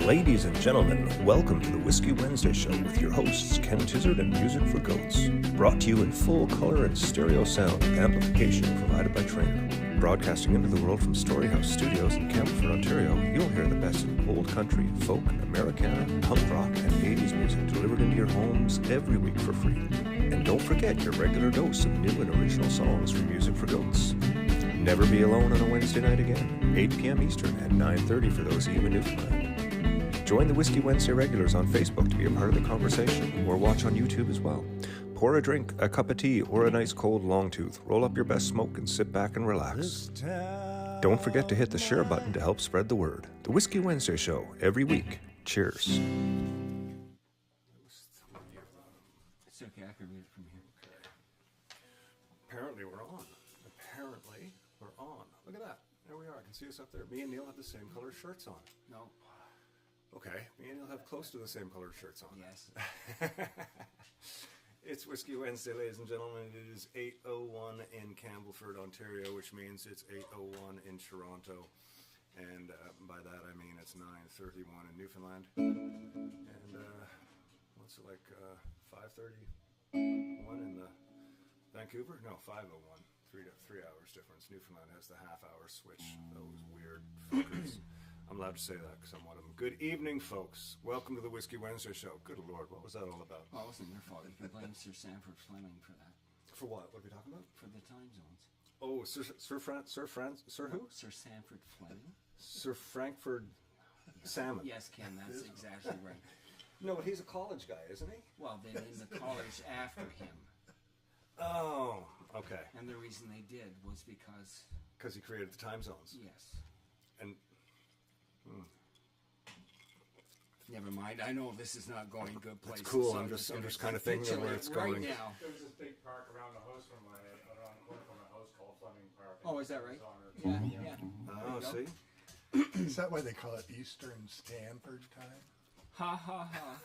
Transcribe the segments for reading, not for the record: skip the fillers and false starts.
Ladies and gentlemen, welcome to the Whiskey Wednesday Show with your hosts Ken Tizzard and Music for Goats. Brought to you in full color and stereo sound amplification provided by Trainer. Broadcasting into the world from Storyhouse Studios in Campbellford, Ontario, you'll hear the best in old country, folk, Americana, punk rock, and 80s music delivered into your homes every week for free. And don't forget your regular dose of new and original songs from Music for Goats. Never be alone on a Wednesday night again, 8 p.m. Eastern and 9:30 for those of you in Newfoundland. Join the Whiskey Wednesday regulars on Facebook to be a part of the conversation, or watch on YouTube as well. Pour a drink, a cup of tea, or a nice cold long tooth. Roll up your best smoke and sit back and relax. Don't forget to hit the share button to help spread the word. The Whiskey Wednesday Show, every week. Cheers. It's okay, I can read it from here. Apparently we're on. Look at that. There we are. I can see us up there. Me and Neil have the same colored shirts on. No. Okay. Me and Neil have close to the same colored shirts on. Yes. It's Whiskey Wednesday, ladies and gentlemen. It is 8:01 in Campbellford, Ontario, which means it's 8:01 in Toronto. And by that I mean it's 9:31 in Newfoundland. And what's it like, 5:31 in the Vancouver? No, 5:01. 3 hours difference. Newfoundland has the half-hour switch. Those weird fuckers. I'm allowed to say that because I'm one of them. Good evening, folks. Welcome to the Whiskey Wednesday Show. Good Lord, what was that all about? Well, it wasn't your fault. You can blame Sir Sanford Fleming for that. For what? What are we talking about? For the time zones. Oh, Sir who? Sir Sanford Fleming? Sir Frankfurt Salmon. Yes, Ken, that's exactly right. No, but he's a college guy, isn't he? Well, they named the college after him. Oh, okay. And the reason they did was because he created the time zones. Yes. And never mind. I know this is not going good places. It's cool. So I'm just kind of thinking where it's right going. Now. There's this big park around the house from my house called Fleming Park. Oh, is that right? Yeah. Oh, see. Is that why they call it Eastern Stanford time? Ha ha ha.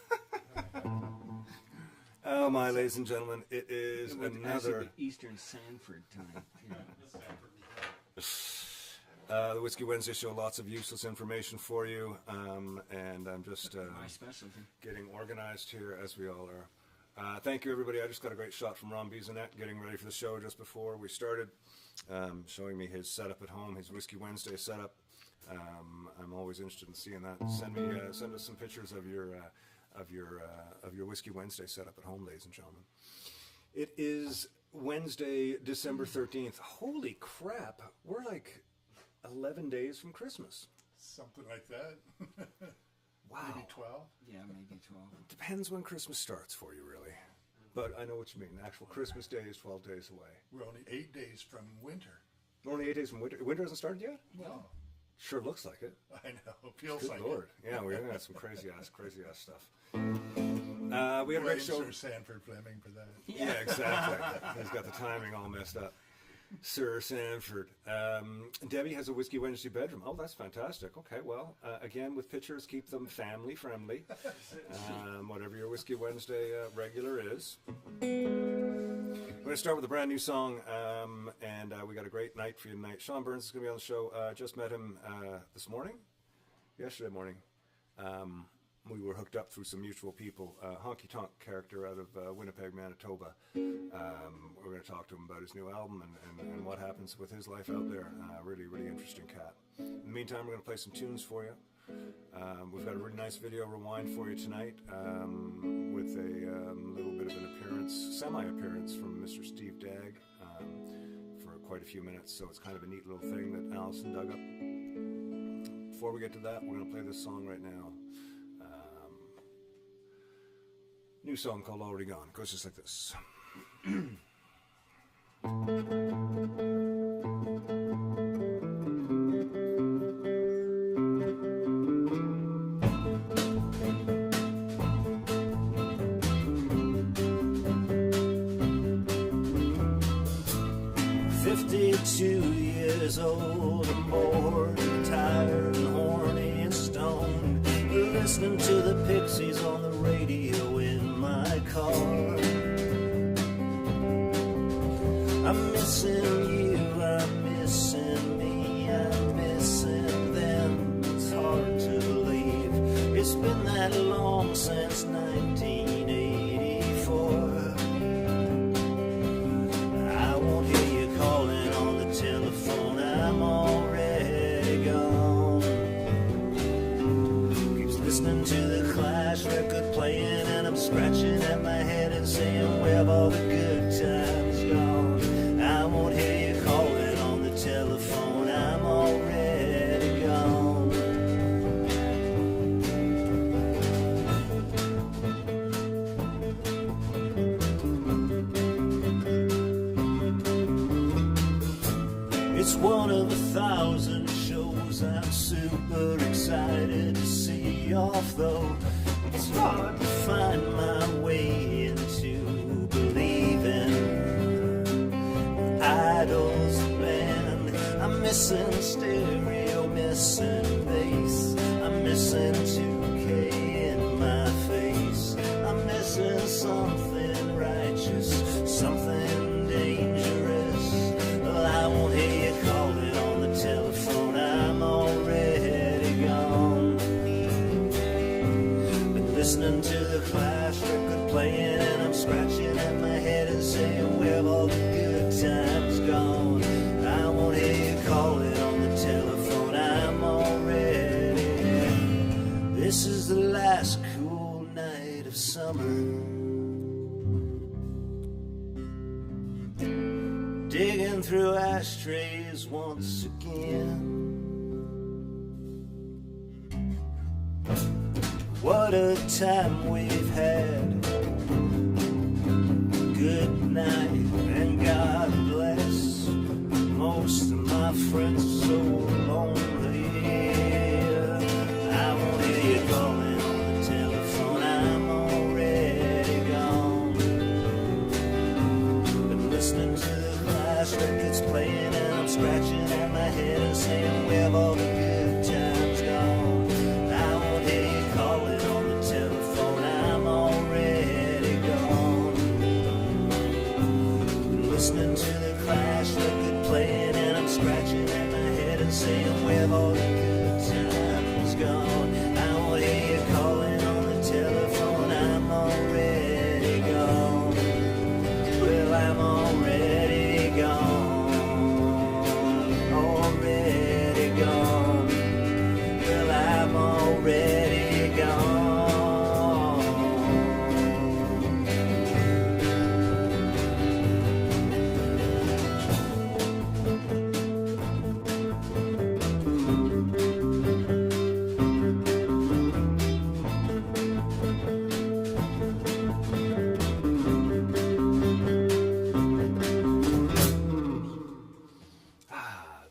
Oh my, ladies and gentlemen, it is It would another actually be Eastern Sanford time. the Whiskey Wednesday Show. Lots of useless information for you, and I'm just My specialty. getting organized here as we all are. Thank you, everybody. I just got a great shot from Ron Bisonet getting ready for the show just before we started, showing me his setup at home, his Whiskey Wednesday setup. I'm always interested in seeing that. Send us some pictures of your Whiskey Wednesday setup at home, ladies and gentlemen. It is Wednesday, December 13th. Holy crap! We're like 11 days from Christmas. Something like that. Wow. Maybe 12. Yeah, maybe 12. Depends when Christmas starts for you, really. But I know what you mean. Actual Christmas Day is 12 days away. We're only 8 days from winter. We're only 8 days from winter. Winter hasn't started yet? No. Sure looks like it. I know. Feels Good like Lord. Yeah, we're gonna have some crazy ass stuff. We had a great Blame show. Sir Sanford Fleming for that. Yeah, exactly. He's got the timing all messed up. Sir Sanford. Debbie has a Whiskey Wednesday bedroom. Oh, that's fantastic. Okay, well, again, with pictures, keep them family friendly. Whatever your Whiskey Wednesday regular is. We're going to start with a brand new song, and we got a great night for you tonight. Sean Burns is going to be on the show. Just met him yesterday morning. We were hooked up through some mutual people. Honky Tonk character out of Winnipeg, Manitoba. We're going to talk to him about his new album and what happens with his life out there. Really, really interesting cat. In the meantime, we're going to play some tunes for you. We've got a really nice video rewind for you tonight with a little bit of an semi-appearance from Mr. Steve Dagg for quite a few minutes. So it's kind of a neat little thing that Allison dug up. Before we get to that, we're going to play this song right now. New song called Already Gone. It goes just like this. 52 years old and bored, tired and horny and stoned, listening to the Pixies on the radio in my car. I'm missing you, I'm missing me, I'm missing them. It's hard to leave. that long since 1984. I won't hear you calling on the telephone, I'm already gone. Keeps listening to the Clash record playing, and I'm scratching at my head and saying, where have all the good times gone? I won't hear you calling on the telephone, I'm already gone. It's one of 1,000 shows I'm super excited to see off, though it's hard to find my way into believing idols band. I'm missing stereo, missing bass, I'm missing 2K in my face, I'm missing something righteous, something dangerous. Well, I won't hear you calling on the telephone, I'm already gone. Been listening to the Clash record playing, and I'm scratching at my head and saying, where have all the good times gone? I won't hear you calling on the telephone, I'm already. This is the last cool night of summer. Digging through ashtrays once again. What a time we've had. Good night and God bless. Most of my friends are so lonely. I won't hear you calling on the telephone, I'm already gone. Been listening to the Clash records playing, and I'm scratching at my head and saying, where have all the good times gone? I won't hear you calling on the telephone, I'm already gone. Been listening to the Clash record playing, and I'm scratching at my head and saying, where have all the good times gone? I won't hear you calling on the telephone, I'm already gone. Well, I'm already gone, already gone. Well, I'm already gone.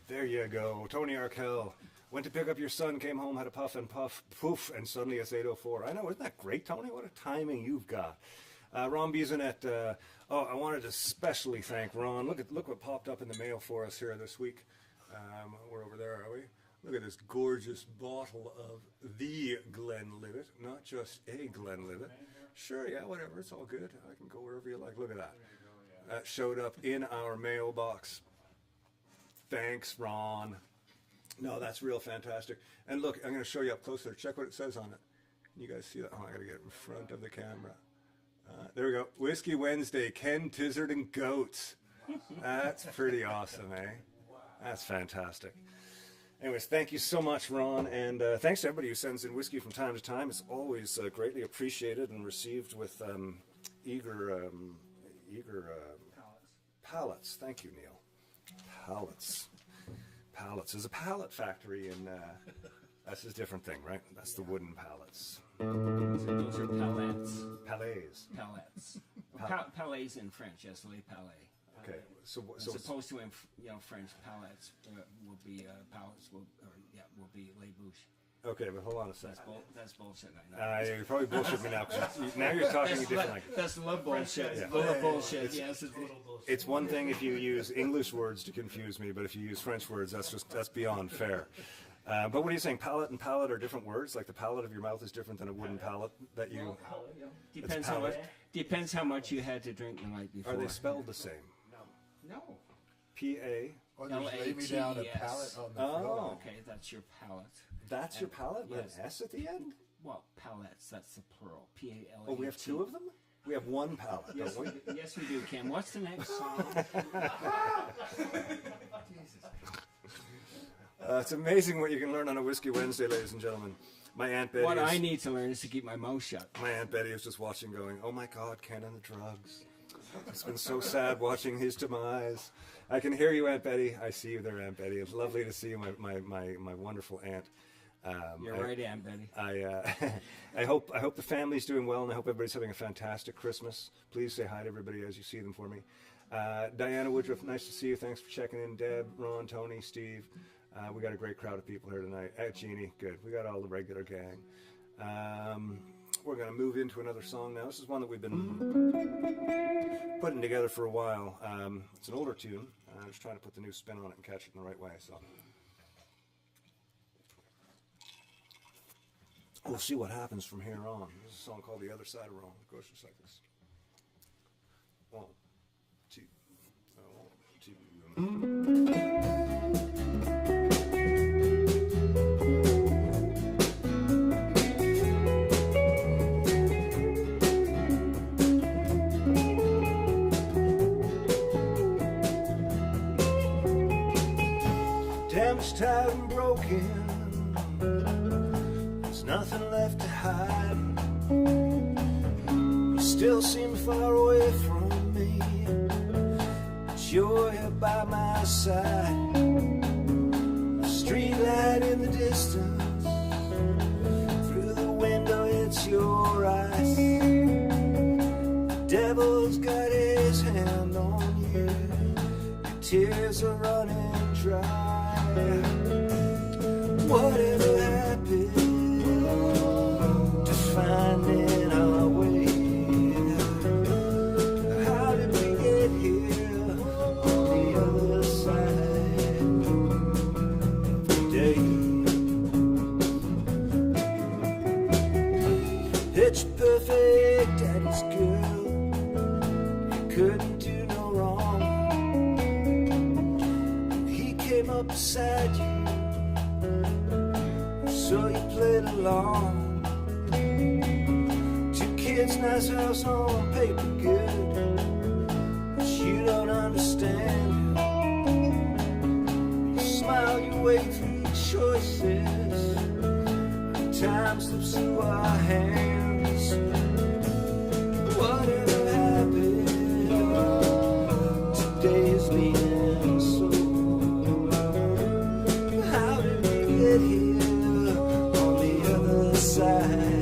There you go. Tony Arkell went to pick up your son, came home, had a puff and puff, poof, and suddenly it's 8:04. I know, isn't that great, Tony? What a timing you've got. Ron Bisonet, I wanted to especially thank Ron. Look what popped up in the mail for us here this week. We're over there, are we? Look at this gorgeous bottle of the Glenlivet, not just a Glenlivet. Sure, yeah, whatever, it's all good. I can go wherever you like. Look at that. That showed up in our mailbox. Thanks, Ron. No, that's real fantastic. And look, I'm going to show you up closer. Check what it says on it. Can you guys see that? Oh, I got to get it in front of the camera. There we go. Whiskey Wednesday, Ken, Tizzard, and Goats. That's pretty awesome, eh? That's fantastic. Anyways, thank you so much, Ron, and thanks to everybody who sends in whiskey from time to time. It's always greatly appreciated and received with eager palates. Thank you, Neil. Pallets. There's a pallet factory in. That's a different thing, right? That's the wooden pallets. Those are palettes. Palets. Palettes. Palais in French, yes, les palais. Okay, so As opposed to in French, palettes will be will be les bouches. okay, but hold on a second. That's bullshit. I know. You're probably bullshitting me now. 'Cause now you're talking a different language. That's love bullshit. Yeah. Love bullshit. Yes, it's little bullshit. It's one thing if you use English words to confuse me, but if you use French words, that's beyond fair. But what are you saying? Palate and palate are different words. Like the palate of your mouth is different than a wooden palate that you. Depends how much. Depends how much you had to drink the night before. Are they spelled the same? No. P-A. Or just lay me down a L-A-T-E-S. pallet on the Oh. floor. Okay, that's your palate. That's your palette with Yes. an S at the end? Well, palettes, that's the plural. P-A-L-E-T. Oh, we have two of them? We have one palette, Yes, don't we? yes, we do, Kim. What's the next song? It's amazing what you can learn on a Whiskey Wednesday, ladies and gentlemen. My Aunt Betty What is, I need to learn is to keep my mouth shut. my Aunt Betty is just watching going, oh my God, Ken and the drugs. It's been so sad watching his demise. I can hear you, Aunt Betty. I see you there, Aunt Betty. It's lovely to see you, my wonderful aunt. You're right, Aunt Betty. I hope the family's doing well, and I hope everybody's having a fantastic Christmas. Please say hi to everybody as you see them for me. Diana Woodruff, nice to see you. Thanks for checking in. Deb, Ron, Tony, Steve. We got a great crowd of people here tonight. Jeannie, good. We got all the regular gang. We're going to move into another song now. This is one that we've been putting together for a while. It's an older tune. I'm just trying to put the new spin on it and catch it in the right way. So we'll see what happens from here on. This is a song called The Other Side of Rome. It goes just like this. 1, 2, 1, 2. Damaged, tired, and broken. There's nothing left to hide. You still seem far away from me, but you're here by my side. A street light in the distance, through the window it's your eyes. The devil's got his hand on you, your tears are running dry. Whatever happened to finding our way? How did we get here on the other side today? Picture perfect daddy's girl, you couldn't do no wrong. He came up beside you, so you played along. 2 kids, nice house on paper, good, but you don't understand. You smile your way through choices, and time slips through our hands. Whatever happened, today's meaning so. How did we get here on the other side?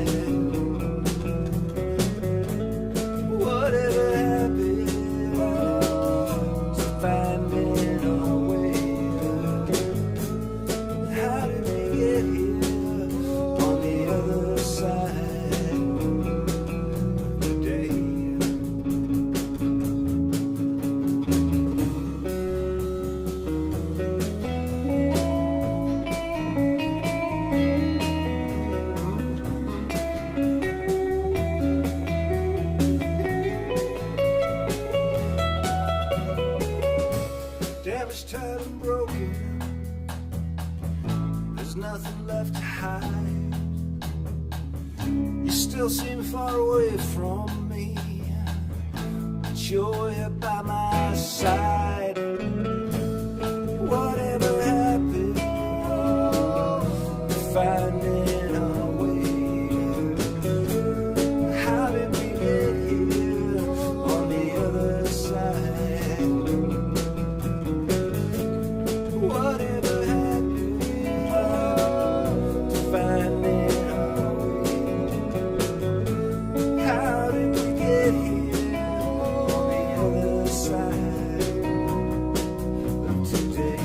Whatever happened to finding our way? How did we get here on the other side today? Damaged, tired, and broken. There's nothing left to hide. You still seem far away from me, but you're here by my side. Whatever happened to finding our way? How did we get here on the other side? Whatever happened to finding our way? How did we get here on the other side of today?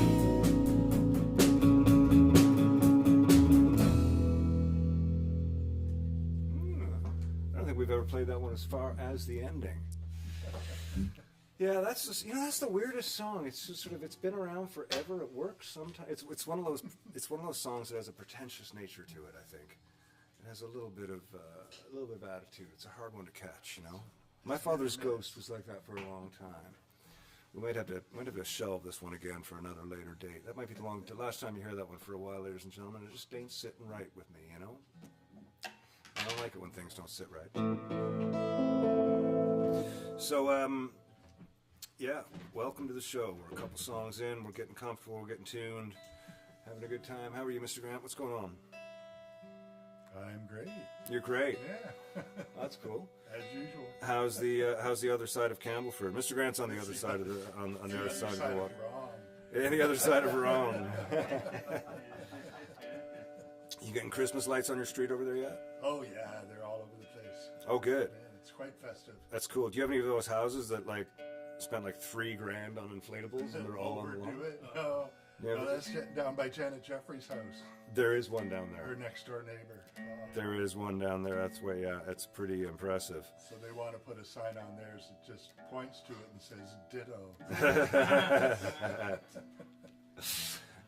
I don't think we've ever played that one as far as the ending. Yeah, that's just, that's the weirdest song. It's just sort of, it's been around forever. It works sometimes. It's one of those songs that has a pretentious nature to it. I think it has a little bit of attitude. It's a hard one to catch. My Father's Ghost was like that for a long time. We might have to shelve this one again for another later date. That might be the last time you hear that one for a while, ladies and gentlemen. It just ain't sitting right with me, you know? I don't like it when things don't sit right. So, yeah, welcome to the show. We're a couple songs in, we're getting comfortable, we're getting tuned, having a good time. How are you, Mr. Grant? What's going on? I'm great. You're great. Yeah. That's cool. As usual. How's the other side of Campbellford? Mr. Grant's on the other side of the on the other side of the water. Yeah, the other side of Rome. You getting Christmas lights on your street over there yet? Oh yeah, they're all over the place. Oh, good. Man, it's quite festive. That's cool. Do you have any of those houses that like spent like $3,000 on inflatables and they're all on the lawn? Overdo it? No. Yeah, No, that's down by Janet Jeffrey's house. There is one down Her there. next door neighbor. There is one down there. That's way. It's pretty impressive. So they want to put a sign on theirs that just points to it and says ditto.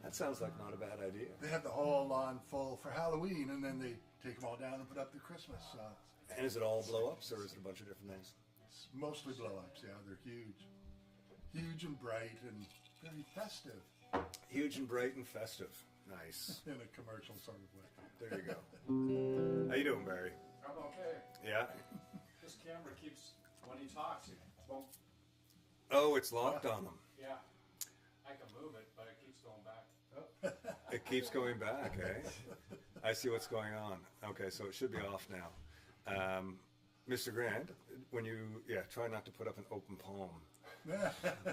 That sounds like not a bad idea. They have the whole lawn full for Halloween, and then they take them all down and put up the Christmas. And is it all blow-ups, or is it a bunch of different things? It's mostly blow-ups. Yeah, they're huge, huge and bright and very festive Huge and bright and festive. Nice. in a commercial sort of way. There you go. How you doing, Barry? I'm okay. Yeah. This camera keeps, when he talks, it won't, Oh, it's locked on them. yeah. I can move it, but it keeps going back. It keeps going back, eh? I see what's going on. Okay, so it should be off now. Mr. Grant, try not to put up an open palm.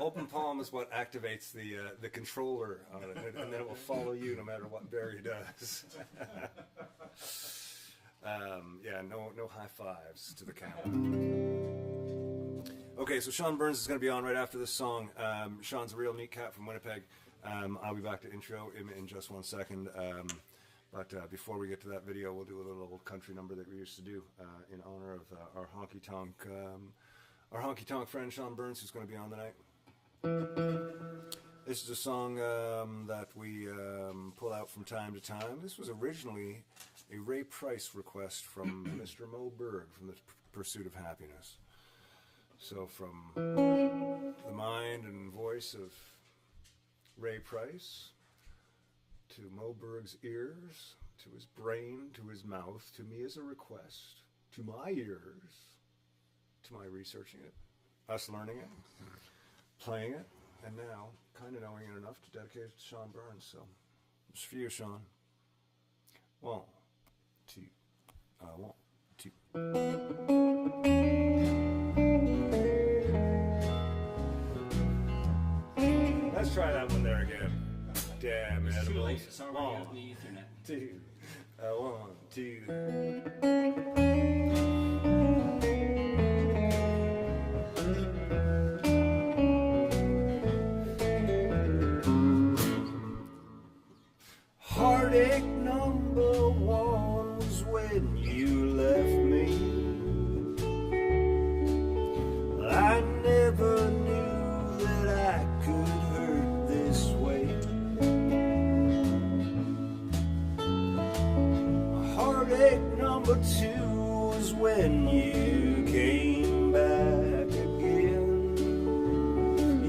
Open palm is what activates the controller on it, and then it will follow you no matter what Barry does. No high fives to the camera. Okay, so Sean Burns is going to be on right after this song. Sean's a real neat cat from Winnipeg. I'll be back to intro him in just 1 second. But before we get to that video, we'll do a little country number that we used to do in honor of our honky tonk friend Sean Burns, who's going to be on tonight. This is a song that we pull out from time to time. This was originally a Ray Price request from Mr. Mo Berg from the Pursuit of Happiness. So from the mind and voice of Ray Price to Mo Berg's ears, to his brain, to his mouth, to me as a request, to my ears, to my researching it, us learning it, playing it, and now kind of knowing it enough to dedicate it to Sean Burns. So it's for you, Sean. 1, 2, 1, 2. Let's try that one there again. Damn it. It's too late. It's already on the Ethernet. 2, 1, 2. Heartache number 1 was when you left me. I never knew that I could hurt this way. Heartache number 2 was when you came back again.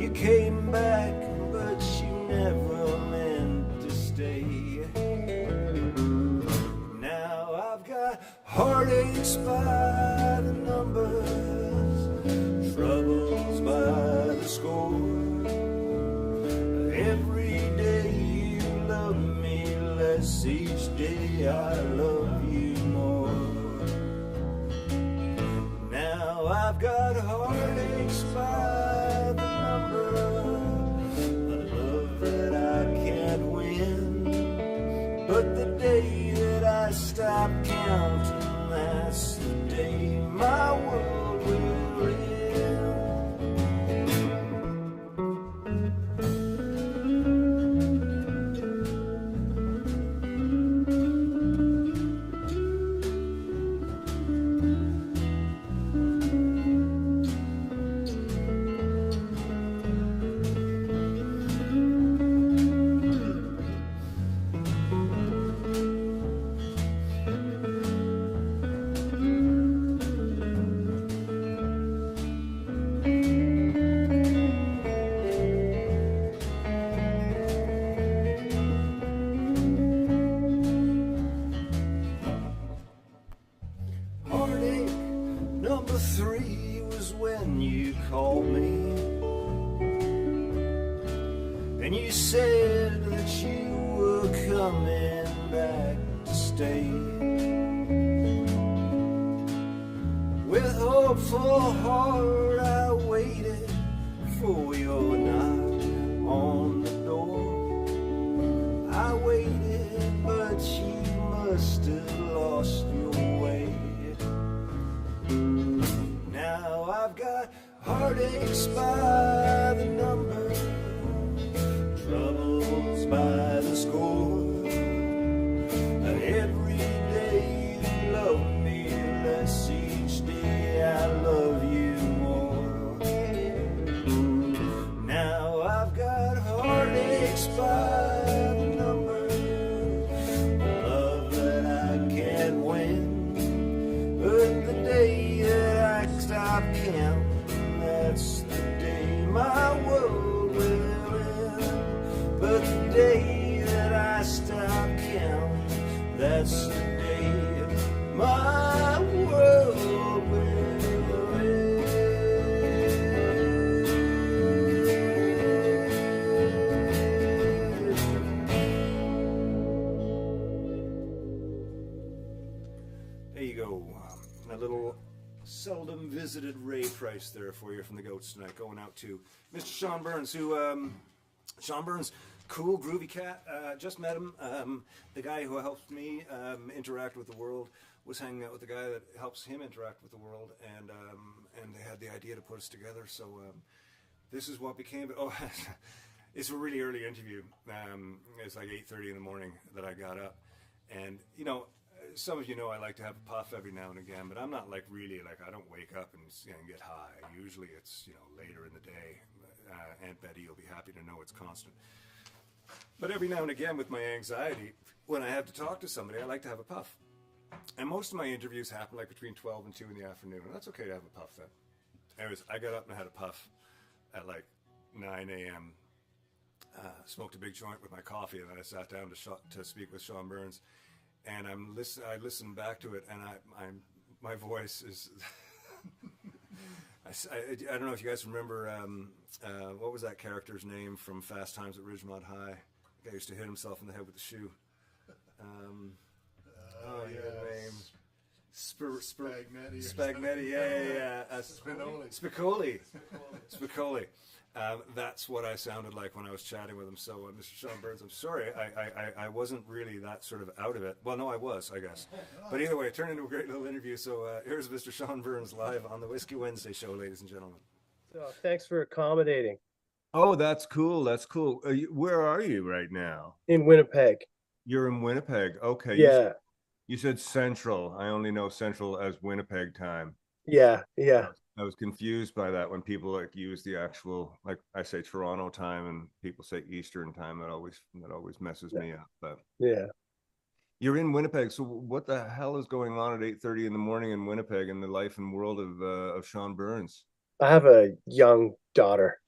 You came back, but you never meant to stay. Now I've got heartaches by the numbers, troubles by the score. Every day you love me less, each day I love you more. Now I've got heartaches by the number, a love that I can't win. But the day that I stop counting, that's the day my world will end. 3 was when you called me, and you said that you were coming back to stay. With hopeful heart I waited for your knock on the door. I waited, but you must have lost your way. Now I've got heartaches by the number, troubles by the score. Every day you love me less, each day I love you more. Now I've got heartaches by the number, love that I can't win. But the day that I stop counting, that's the day my world will end. But the day that I stop counting, that's the day my world will end. There you go. A little seldom visited Ray Price there for you from the Goats tonight, going out to Mr. Sean Burns, who Sean Burns, cool, groovy cat. Just met him. The guy who helps me interact with the world was hanging out with the guy that helps him interact with the world, and they had the idea to put us together. So this is what became. Oh, it's a really early interview. It's like 8:30 in the morning that I got up, and you know, some of you know I like to have a puff every now and again, but I'm not like really like I don't wake up and get high. Usually it's later in the day. Aunt Betty, you'll be happy to know it's constant. But every now and again with my anxiety, when I have to talk to somebody, I like to have a puff. And most of my interviews happen like between 12 and 2 in the afternoon, and that's okay to have a puff then. Anyways, I got up and had a puff at like 9 a.m., smoked a big joint with my coffee, and then I sat down to speak with Sean Burns. And I listened back to it, and my voice is... I don't know if you guys remember, what was that character's name from Fast Times at Ridgemont High? The guy used to hit himself in the head with the shoe. Name. Spagnetti, yeah. Spicoli. That's what I sounded like when I was chatting with him. So, Mr. Sean Burns, I'm sorry, I wasn't really that sort of out of it. Well, no, I was, I guess. But either way, it turned into a great little interview. So here's Mr. Sean Burns live on the Whiskey Wednesday show, ladies and gentlemen. So, thanks for accommodating. Oh, that's cool. That's cool. Where are you right now? In Winnipeg. You're in Winnipeg. Okay. Yeah. You said Central. I only know Central as Winnipeg time. Yeah. I was confused by that when people like use the actual, like I say Toronto time and people say Eastern time. That always messes me up. But yeah, you're in Winnipeg. So what the hell is going on at 8:30 in the morning in Winnipeg in the life and world of Sean Burns? I have a young daughter.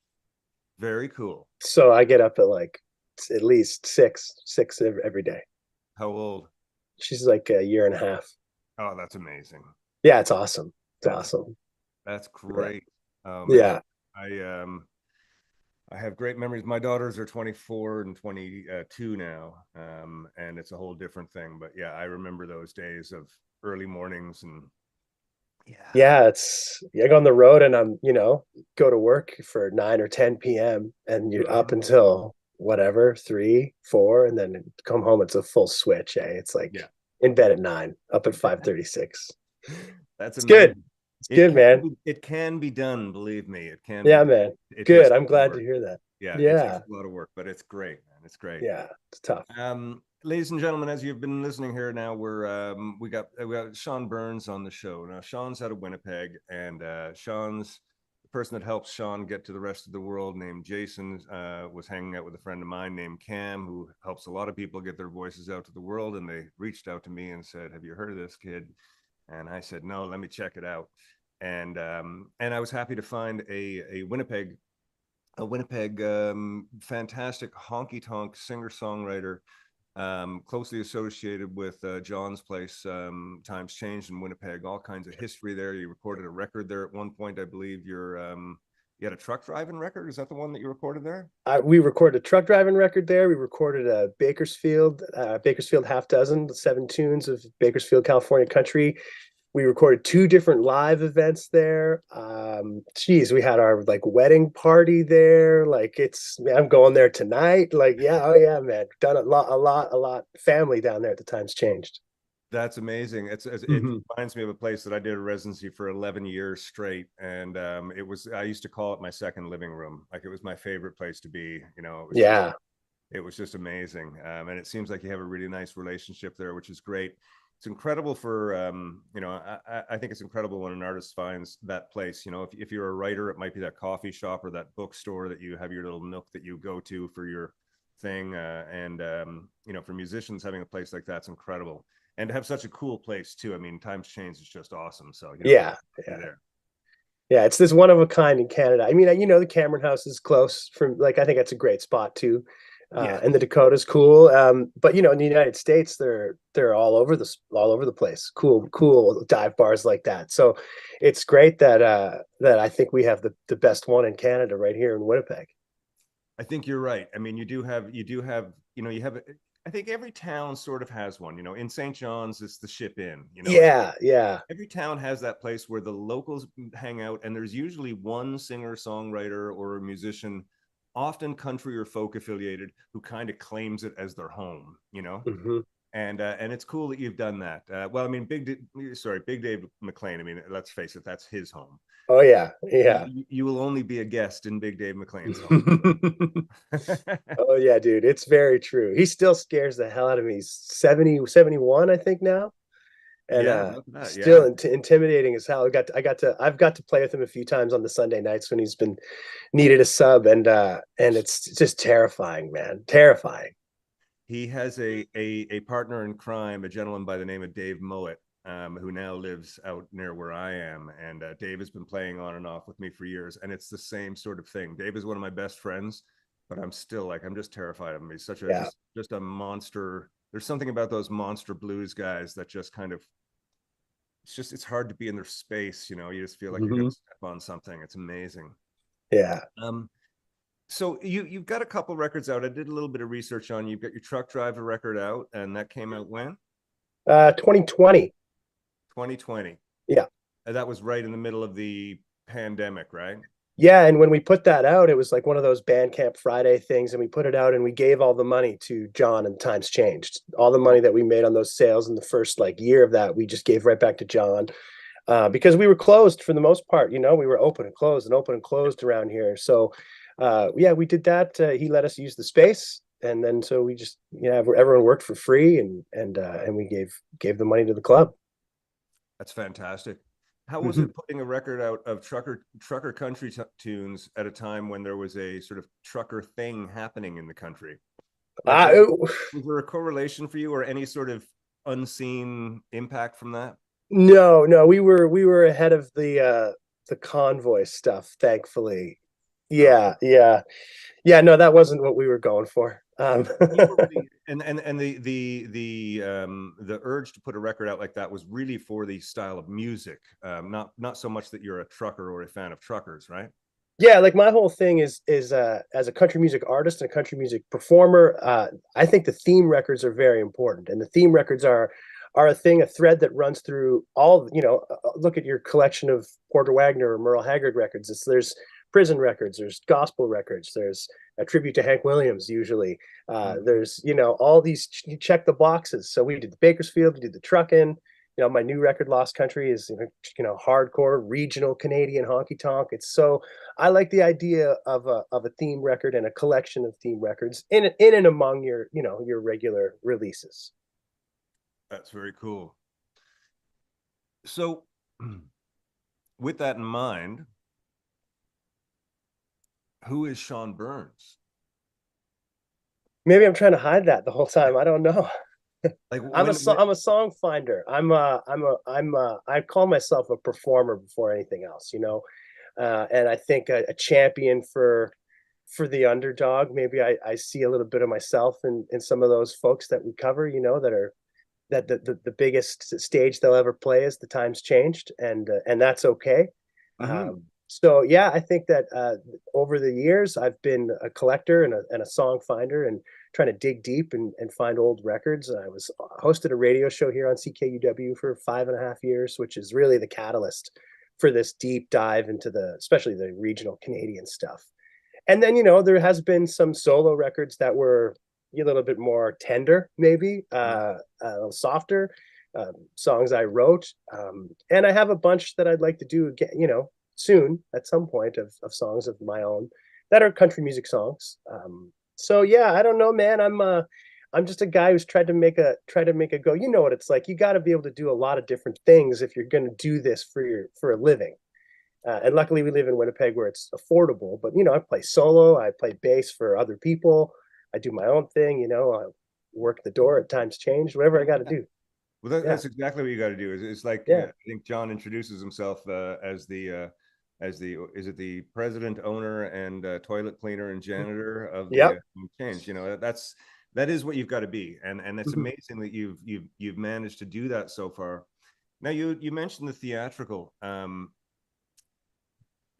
Very cool. So I get up at like at least six every day. How old? She's like a year and a half. Oh, that's amazing. Yeah, it's awesome. It's awesome. That's great. Yeah. I have great memories. My daughters are 24 and 22 now, and it's a whole different thing. But yeah, I remember those days of early mornings and it's I go on the road and I'm go to work for 9 or 10 p.m. and you're up until whatever 3, 4, and then come home. It's a full switch. It's like in bed at 9, up at 5:36. That's good. It's good, man. It can be done, believe me. It can. Yeah, man. Good. I'm glad to hear that. Yeah. It takes a lot of work, but it's great, man. It's great. Yeah, it's tough. Ladies and gentlemen, as you've been listening here now, we got Sean Burns on the show. Now, Sean's out of Winnipeg, and Sean's the person that helps Sean get to the rest of the world, named Jason, was hanging out with a friend of mine named Cam, who helps a lot of people get their voices out to the world. And they reached out to me and said, "Have you heard of this kid?" And I said, "No, let me check it out." And I was happy to find a Winnipeg fantastic honky tonk singer songwriter closely associated with John's place, Times Changed in Winnipeg, all kinds of history there. You recorded a record there at one point, I believe. You had a truck driving record. Is that the one that you recorded there? We recorded a truck driving record there. We recorded a Bakersfield half dozen, 7 tunes of Bakersfield, California country. We recorded 2 different live events there. Geez, we had our like wedding party there. Like I'm going there tonight. Like, yeah, oh yeah, man. Done a lot. Family down there at the Times Changed. That's amazing. It reminds me of a place that I did a residency for 11 years straight. And I used to call it my second living room. Like, it was my favorite place to be, it was just amazing. And it seems like you have a really nice relationship there, which is great. It's incredible for, I think it's incredible when an artist finds that place. If you're a writer, it might be that coffee shop or that bookstore that you have your little nook that you go to for your thing. For musicians, having a place like that's incredible. And to have such a cool place too. I mean, Times Changed is just awesome. So yeah, it's this one of a kind in Canada. I mean, the Cameron House is close from, like, I think that's a great spot too. And the Dakota's cool. But in the United States, they're all over the place. Cool dive bars like that. So it's great that I think we have the best one in Canada right here in Winnipeg. I think you're right. I mean, you have I think every town sort of has one. In St. John's, it's the Ship Inn. Yeah. Every town has that place where the locals hang out, and there's usually one singer, songwriter, or a musician, often country or folk affiliated, who kind of claims it as their home. Mm-hmm. And it's cool that you've done that. Well, I mean, Big Dave McLean. I mean, let's face it, that's his home. Oh yeah. You will only be a guest in Big Dave McLean's home. Oh yeah, dude, it's very true. He still scares the hell out of me. He's 70, 71, I think now, and still intimidating as hell. I've got to play with him a few times on the Sunday nights when he's been needed a sub, and it's just terrifying, man, terrifying. He has a partner in crime, a gentleman by the name of Dave Mowat, who now lives out near where I am. And Dave has been playing on and off with me for years. And it's the same sort of thing. Dave is one of my best friends, but I'm just terrified of him. He's such just a monster. There's something about those monster blues guys that just kind of, it's hard to be in their space. You just feel like you're going to step on something. It's amazing. Yeah. So you've got a couple records out. I did a little bit of research on you. You've got your Truck Driver record out, and that came out when? 2020. 2020. Yeah. And that was right in the middle of the pandemic, right? Yeah, and when we put that out, it was like one of those Bandcamp Friday things, and we put it out and we gave all the money to John and Times Changed. All the money that we made on those sales in the first year of that, we just gave right back to John. Because we were closed for the most part. We were open and closed around here. So we did that. He let us use the space, and then so we just everyone worked for free, and we gave the money to the club. That's fantastic. How was it putting a record out of trucker country tunes at a time when there was a sort of trucker thing happening in the country? Was there a correlation for you, or any sort of unseen impact from that? No, we were ahead of the convoy stuff, thankfully. Yeah. No, that wasn't what we were going for. And the urge to put a record out like that was really for the style of music, not so much that you're a trucker or a fan of truckers, right? Yeah, like my whole thing is as a country music artist and a country music performer, I think the theme records are very important, and the theme records are a thread that runs through all. Look at your collection of Porter Wagner or Merle Haggard records. There's prison records, there's gospel records, there's a tribute to Hank Williams usually. There's all these, you check the boxes. So we did the Bakersfield, we did the truckin'. My new record Lost Country is hardcore regional Canadian honky tonk. It's so, I like the idea of a theme record and a collection of theme records in and among your your regular releases. That's very cool. So with that in mind, who is Sean Burns? Maybe I'm trying to hide that the whole time. I don't know. I'm a song finder. I call myself a performer before anything else, and I think a champion for for the underdog. Maybe I see a little bit of myself in some of those folks that we cover, you know, that are that the biggest stage they'll ever play is the times changed, and that's okay. So yeah, I think that over the years I've been a collector and a song finder and trying to dig deep and find old records. I was hosted a radio show here on CKUW for 5.5 years, which is really the catalyst for this deep dive into especially the regional Canadian stuff. And then, you know, there has been some solo records that were a little bit more tender, maybe a little softer, songs I wrote. And I have a bunch that I'd like to do again, you know, soon at some point of songs of my own that are country music songs. So yeah, I don't know, man. I'm just a guy who's tried to make a go. You know what it's like. You got to be able to do a lot of different things if you're going to do this for a living. And luckily we live in Winnipeg where it's affordable, but you know, I play solo, I play bass for other people, I do my own thing, you know, I work the door at times change, whatever I got to do. Well, that's exactly what you got to do. It's like, I think John introduces himself as the is it the president, owner, and toilet cleaner and janitor of the change. You know, that is what you've got to be, and it's amazing that you've managed to do that so far. Now you mentioned the theatrical.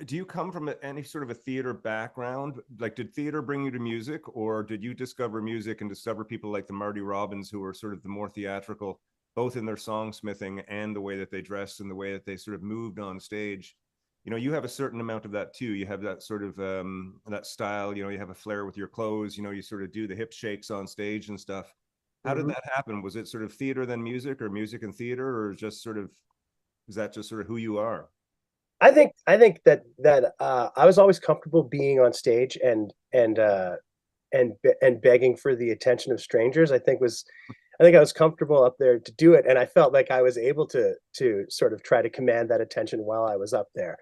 Do you come from any sort of a theater background? Like, did theater bring you to music, or did you discover music and discover people like the Marty Robbins, who are sort of the more theatrical, both in their songsmithing and the way that they dressed and the way that they sort of moved on stage? You know, you have a certain amount of that too. You have that sort of that style, you know, you have a flair with your clothes, you know, you sort of do the hip shakes on stage and stuff. How did that happen? Was it sort of theater then music, or music and theater, or just sort of, is that just sort of who you are? I think that I was always comfortable being on stage and begging for the attention of strangers. I think I was comfortable up there to do it, and I felt like I was able to sort of try to command that attention while I was up there.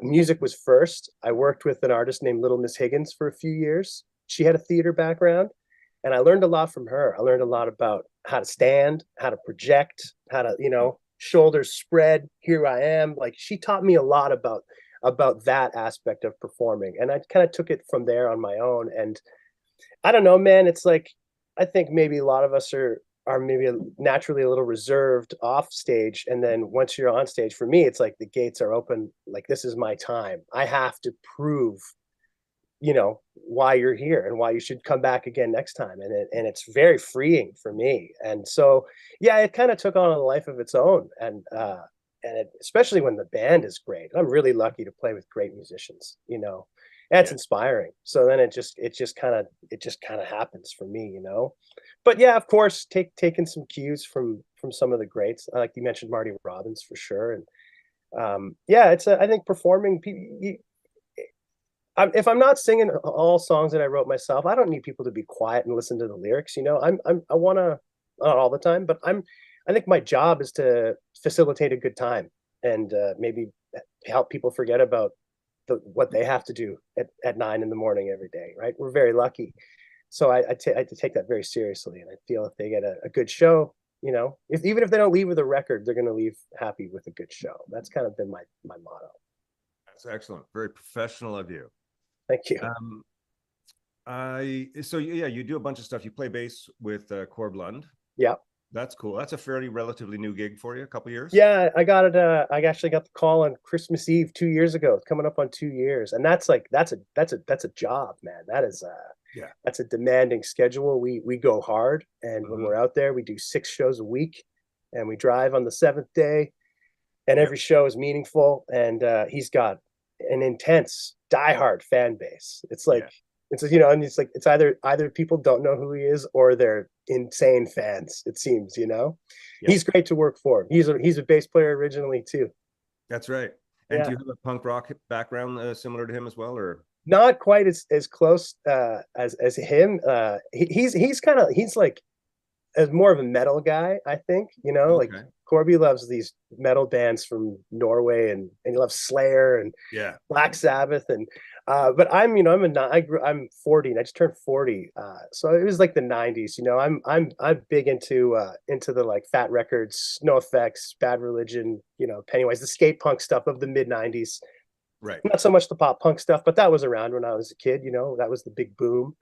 Music was first. I worked with an artist named Little Miss Higgins for a few years. She had a theater background, and I learned a lot from her. I learned a lot about how to stand, how to project, how to, you know, shoulders spread, here I am. Like, she taught me a lot about that aspect of performing, and I kind of took it from there on my own. And I don't know, man, it's like, I think maybe a lot of us are maybe naturally a little reserved off stage, and then once you're on stage, for me, it's like the gates are open. Like, this is my time. I have to prove, you know, why you're here and why you should come back again next time. And it's very freeing for me. And so, yeah, it kind of took on a life of its own. And especially when the band is great. I'm really lucky to play with great musicians, you know, that's inspiring. So then it just kind of happens for me, you know. But yeah, of course, taking some cues from some of the greats. Like you mentioned, Marty Robbins for sure. And yeah, I think performing, if I'm not singing all songs that I wrote myself, I don't need people to be quiet and listen to the lyrics. You know, I want to, not all the time, but I think my job is to facilitate a good time and maybe help people forget about what they have to do at 9 in the morning every day. Right? We're very lucky, so I take that very seriously, and I feel if they get a good show, you know, even if they don't leave with a record, they're going to leave happy with a good show. That's kind of been my motto. That's excellent. Very professional of you. Thank you. So yeah, you do a bunch of stuff. You play bass with Corb Lund. Yeah. That's cool. That's a fairly relatively new gig for you, a couple years. Yeah, I got it. I actually got the call on Christmas Eve 2 years ago. It's coming up on 2 years, and that's a job, man. That is that's a demanding schedule. We go hard, and when we're out there, we do 6 shows a week, and we drive on the 7th day, and every show is meaningful. And he's got an intense, diehard fan base. It's like it's, you know, and it's like it's either people don't know who he is or they're insane fans, it seems, you know. He's great to work for. He's a bass player originally too. That's right. And do you have a punk rock background similar to him as well, or not quite as close as him? He's like as more of a metal guy, I think, you know. Like Corby loves these metal bands from Norway, and he loves Slayer and Black Sabbath, and but I'm 40 and I just turned 40, so it was like the 90s, you know. I'm big into the like Fat Records, No Effects, Bad Religion, you know, Pennywise, the skate punk stuff of the mid 90s. Right. Not so much the pop punk stuff, but that was around when I was a kid. That was the big boom.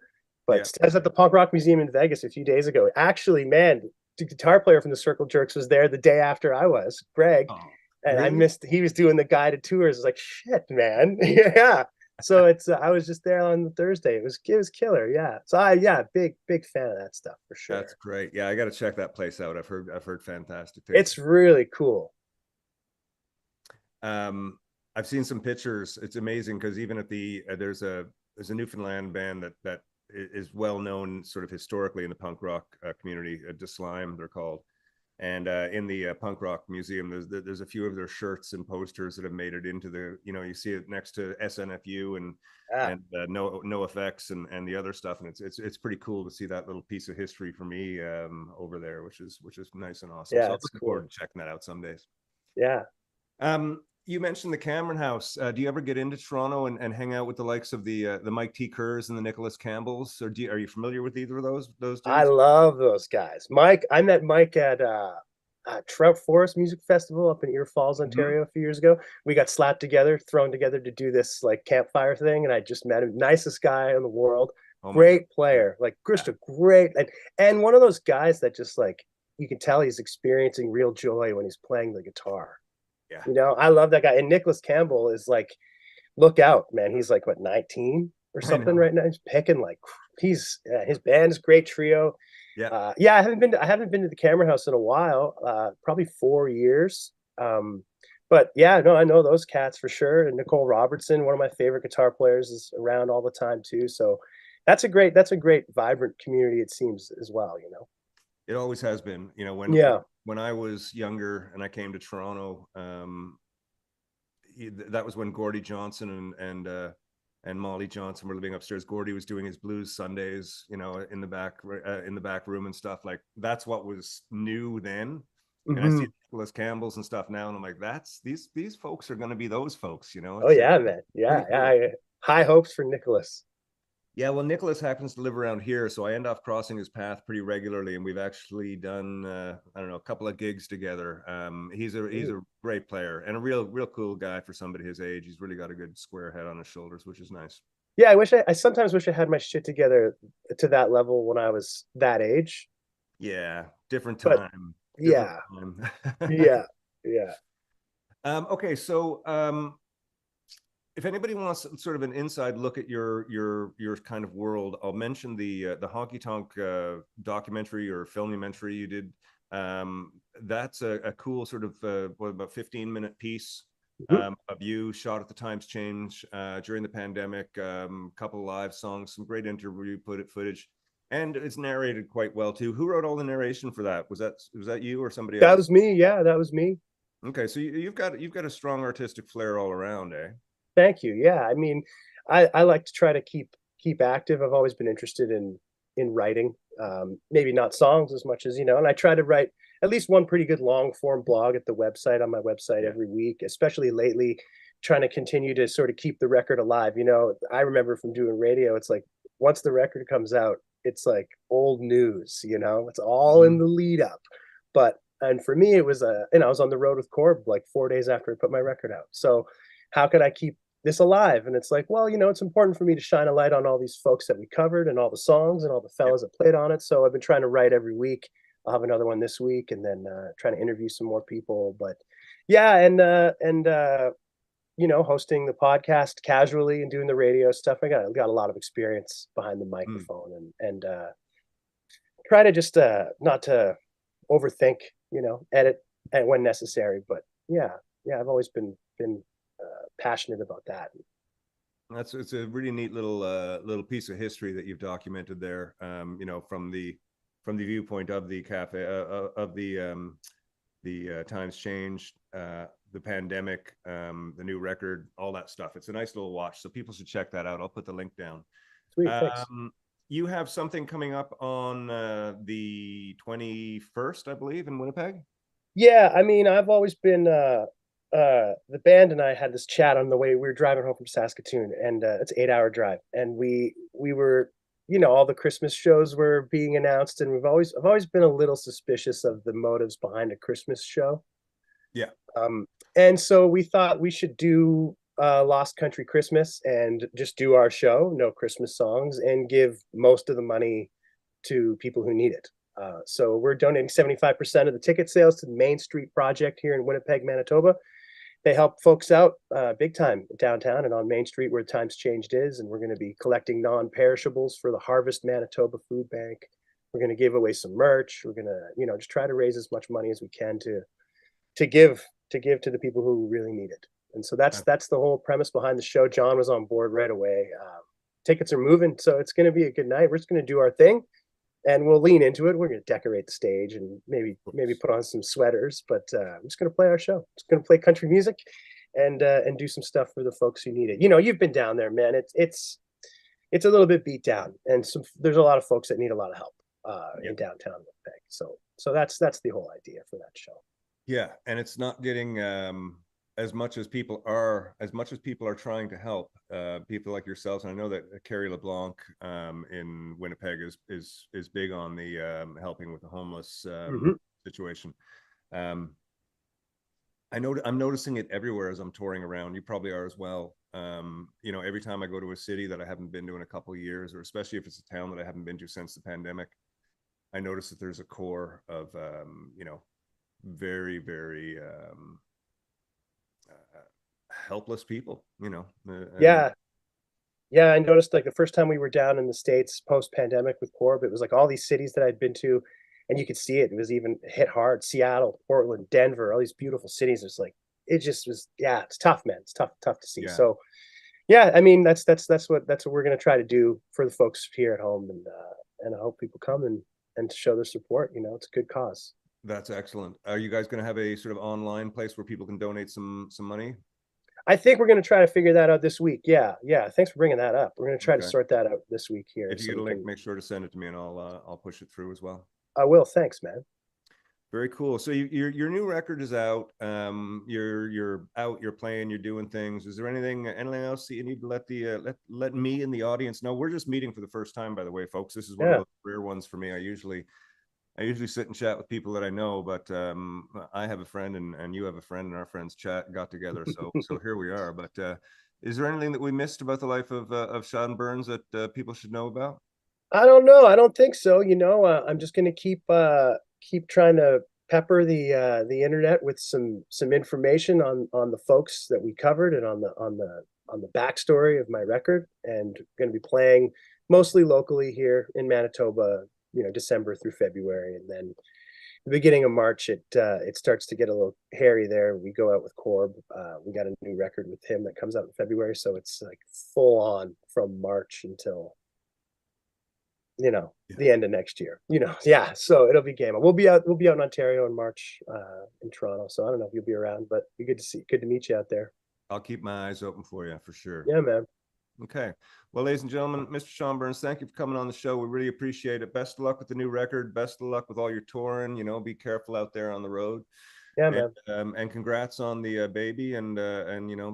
But I was at the Punk Rock Museum in Vegas a few days ago. Actually, man, the guitar player from the Circle Jerks was there the day after I was, Greg. Oh, And I really? missed, he was doing the guided tours. I was like, shit, man. Yeah. So I was just there on Thursday. It was killer. Yeah. So big fan of that stuff for sure. That's great. Yeah, I got to check that place out. I've heard fantastic things. It's really cool. I've seen some pictures. It's amazing because even at the there's a Newfoundland band that is well known sort of historically in the punk rock community. De Slime, they're called. And in the Punk Rock Museum, there's a few of their shirts and posters that have made it into the, you see it next to SNFU and No Effects and the other stuff, and it's pretty cool to see that little piece of history for me over there, which is nice and awesome. Yeah, so I'm it's looking cool. forward to checking that out some days. Yeah. You mentioned the Cameron House. Do you ever get into Toronto and hang out with the likes of the Mike T. Kerrs and the Nicholas Campbells? Or are you familiar with either of those dudes? I love those guys. I met Mike at Trout Forest Music Festival up in Ear Falls, Ontario a few years ago. We got thrown together to do this like campfire thing, and I just met him. Nicest guy in the world. Great player. Like just a great and one of those guys that just like you can tell he's experiencing real joy when he's playing the guitar. Yeah. I love that guy. And Nicholas Campbell is like, look out, man. He's like, what, 19 or something right now? He's picking like, his band is great trio. Yeah. I haven't been to the Cameron House in a while, probably 4 years. But yeah, no, I know those cats for sure. And Nicole Robertson, one of my favorite guitar players, is around all the time too. So that's a great vibrant community, it seems, as well, It always has been, when I was younger and I came to Toronto, that was when Gordie Johnson and Molly Johnson were living upstairs. Gordie was doing his blues Sundays, in the back room and stuff. Like that's what was new then. And I see Nicholas Campbell's and stuff now, and I'm like, these folks are going to be those folks, Oh yeah, man. Yeah, cool. High hopes for Nicholas. Yeah, well, Nicholas happens to live around here, so I end up crossing his path pretty regularly, and we've actually done a couple of gigs together. He's a great player and a real cool guy for somebody his age. He's really got a good square head on his shoulders, which is nice. Yeah, I sometimes wish I had my shit together to that level when I was that age. Yeah, different time. Yeah. Okay, so if anybody wants sort of an inside look at your kind of world, I'll mention the Honky Tonk documentary or filmumentary you did. That's a cool sort of about 15-minute piece of you shot at the Times Change during the pandemic. Couple of live songs, some great interview footage, and it's narrated quite well too. Who wrote all the narration for that? Was that you or somebody else? That was me. Yeah, that was me. Okay, so you've got a strong artistic flair all around, eh? Thank you. Yeah, I mean, I like to try to keep active. I've always been interested in writing, maybe not songs as much as, and I try to write at least one pretty good long form blog at the website, on my website every week, especially lately, trying to continue to sort of keep the record alive. I remember from doing radio, it's like once the record comes out, it's like old news, it's all in the lead up. And for me, it was I was on the road with Corb like 4 days after I put my record out. So how could I keep this alive? And it's like, well, it's important for me to shine a light on all these folks that we covered and all the songs and all the fellas that played on it. So I've been trying to write every week. I'll have another one this week, and then trying to interview some more people. But yeah, and hosting the podcast casually and doing the radio stuff. I got a lot of experience behind the microphone and try to just not to overthink, edit and when necessary. But yeah, I've always been passionate about that. It's a really neat little piece of history that you've documented there. From the viewpoint of the cafe, of the Times Change, the pandemic, the new record, all that stuff. It's a nice little watch, so people should check that out. I'll put the link down. Sweet, thanks. You have something coming up on the 21st, I believe, in Winnipeg. Yeah, I mean, I've always been the band and I had this chat on the way. We were driving home from Saskatoon, and it's an 8-hour drive, and we were, all the Christmas shows were being announced, and I've always been a little suspicious of the motives behind a Christmas show. Yeah. And so we thought we should do Lost Country Christmas and just do our show, no Christmas songs, and give most of the money to people who need it. So we're donating 75% of the ticket sales to the Main Street Project here in Winnipeg, Manitoba. They help folks out big time downtown and on Main Street where Times Changed is. And we're going to be collecting non-perishables for the Harvest Manitoba Food Bank. We're going to give away some merch. We're going to, just try to raise as much money as we can to give to the people who really need it. And so that's the whole premise behind the show. John was on board right away. Tickets are moving, so it's going to be a good night. We're just going to do our thing. And we'll lean into it. We're going to decorate the stage and maybe put on some sweaters, but I'm just going to play our show. Just going to play country music and do some stuff for the folks who need it. You've been down there, man. It's a little bit beat down, and there's a lot of folks that need a lot of help in downtown Winnipeg. So that's the whole idea for that show. Yeah, and it's not getting as much as people are trying to help people like yourselves. And I know that Carrie LeBlanc in Winnipeg is big on the helping with the homeless situation. I'm noticing it everywhere as I'm touring around. You probably are as well. Every time I go to a city that I haven't been to in a couple of years, or especially if it's a town that I haven't been to since the pandemic, I notice that there's a core of very, very helpless people, Yeah, I noticed like the first time we were down in the States post-pandemic with Corb, it was like all these cities that I'd been to, and you could see it was even hit hard. Seattle, Portland, Denver, all these beautiful cities. It just was it's tough, man. It's tough to see. So I mean that's what we're going to try to do for the folks here at home, and I hope people come and show their support. It's a good cause. That's excellent. Are you guys going to have a sort of online place where people can donate some money? I think we're going to try to figure that out this week. Yeah. Thanks for bringing that up. We're going to try to sort that out this week here. If you get a link, make sure to send it to me, and I'll push it through as well. I will. Thanks, man. Very cool. So your new record is out. You're out. You're playing. You're doing things. Is there anything else that you need to let me and the audience know? We're just meeting for the first time, by the way, folks. This is one of those rare ones for me. I usually sit and chat with people that I know, but I have a friend and you have a friend, and our friends got together. So here we are. But is there anything that we missed about the life of Sean Burns that people should know about? I don't know. I don't think so. I'm just going to keep trying to pepper the internet with some information on the folks that we covered and on the backstory of my record, and going to be playing mostly locally here in Manitoba, December through February, and then the beginning of March it starts to get a little hairy there. We go out with Corb. We got a new record with him that comes out in February, so it's like full on from March until the end of next year. So it'll be game on. We'll be out in Ontario in March, in Toronto. So I don't know if you'll be around, but it'd be good to meet you out there. I'll keep my eyes open for you for sure. Yeah, man. Okay. Well, ladies and gentlemen, Mr. Sean Burns, thank you for coming on the show. We really appreciate it. Best of luck with the new record. Best of luck with all your touring. Be careful out there on the road. Yeah, man. And congrats on the baby, and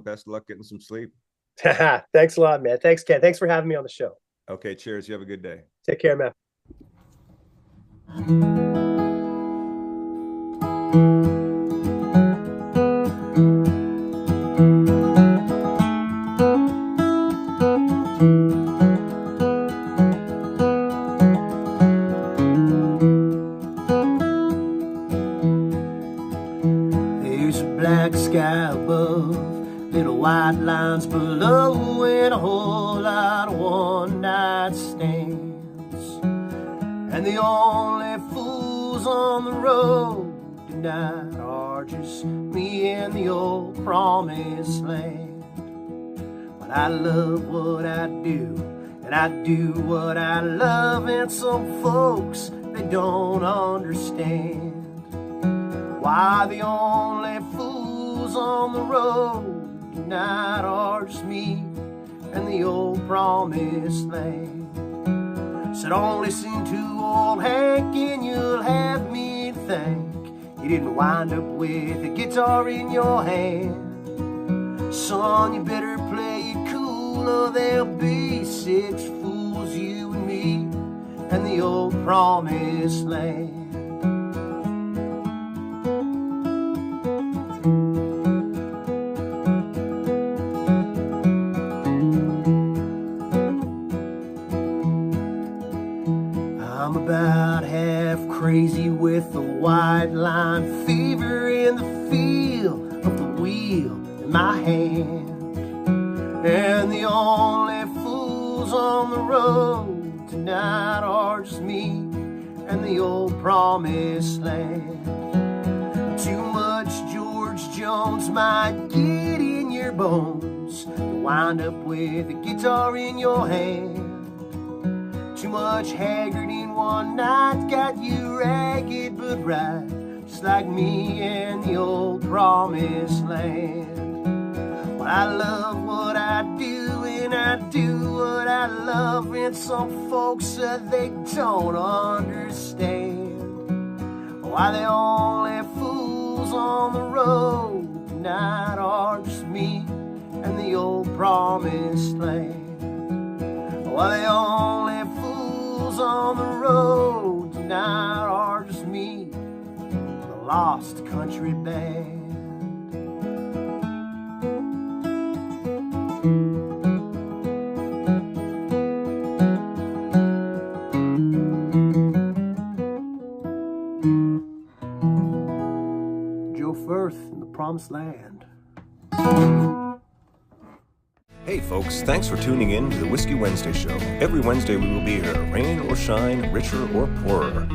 best of luck getting some sleep. Thanks a lot, man. Thanks, Ken. Thanks for having me on the show. Okay. Cheers. You have a good day. Take care, man. White lines below and a whole lot of one-night stands, and the only fools on the road tonight are just me and the old promised land. But I love what I do, and I do what I love, and some folks, they don't understand why the only fools on the road tonight are just me and the old promised land. So don't listen to old Hank, and you'll have me thank you didn't wind up with a guitar in your hand. Son, you better play it cool, or there'll be 6 fools, you and me and the old promised land. my hand. And the only fools on the road tonight are just me and the old promised land. Too much George Jones might get in your bones to wind up with a guitar in your hand. Too much Haggard in one night got you ragged but right, just like me and the old promised land. Well, I love what I do and I do what I love, and some folks they don't understand why the only fools on the road tonight are just me and the old promised land. Why the only fools on the road tonight are just me, the lost country band. Joe Firth in the Promised Land. Hey folks, thanks for tuning in to the Whiskey Wednesday show. Every Wednesday we will be here, rain or shine, richer or poorer.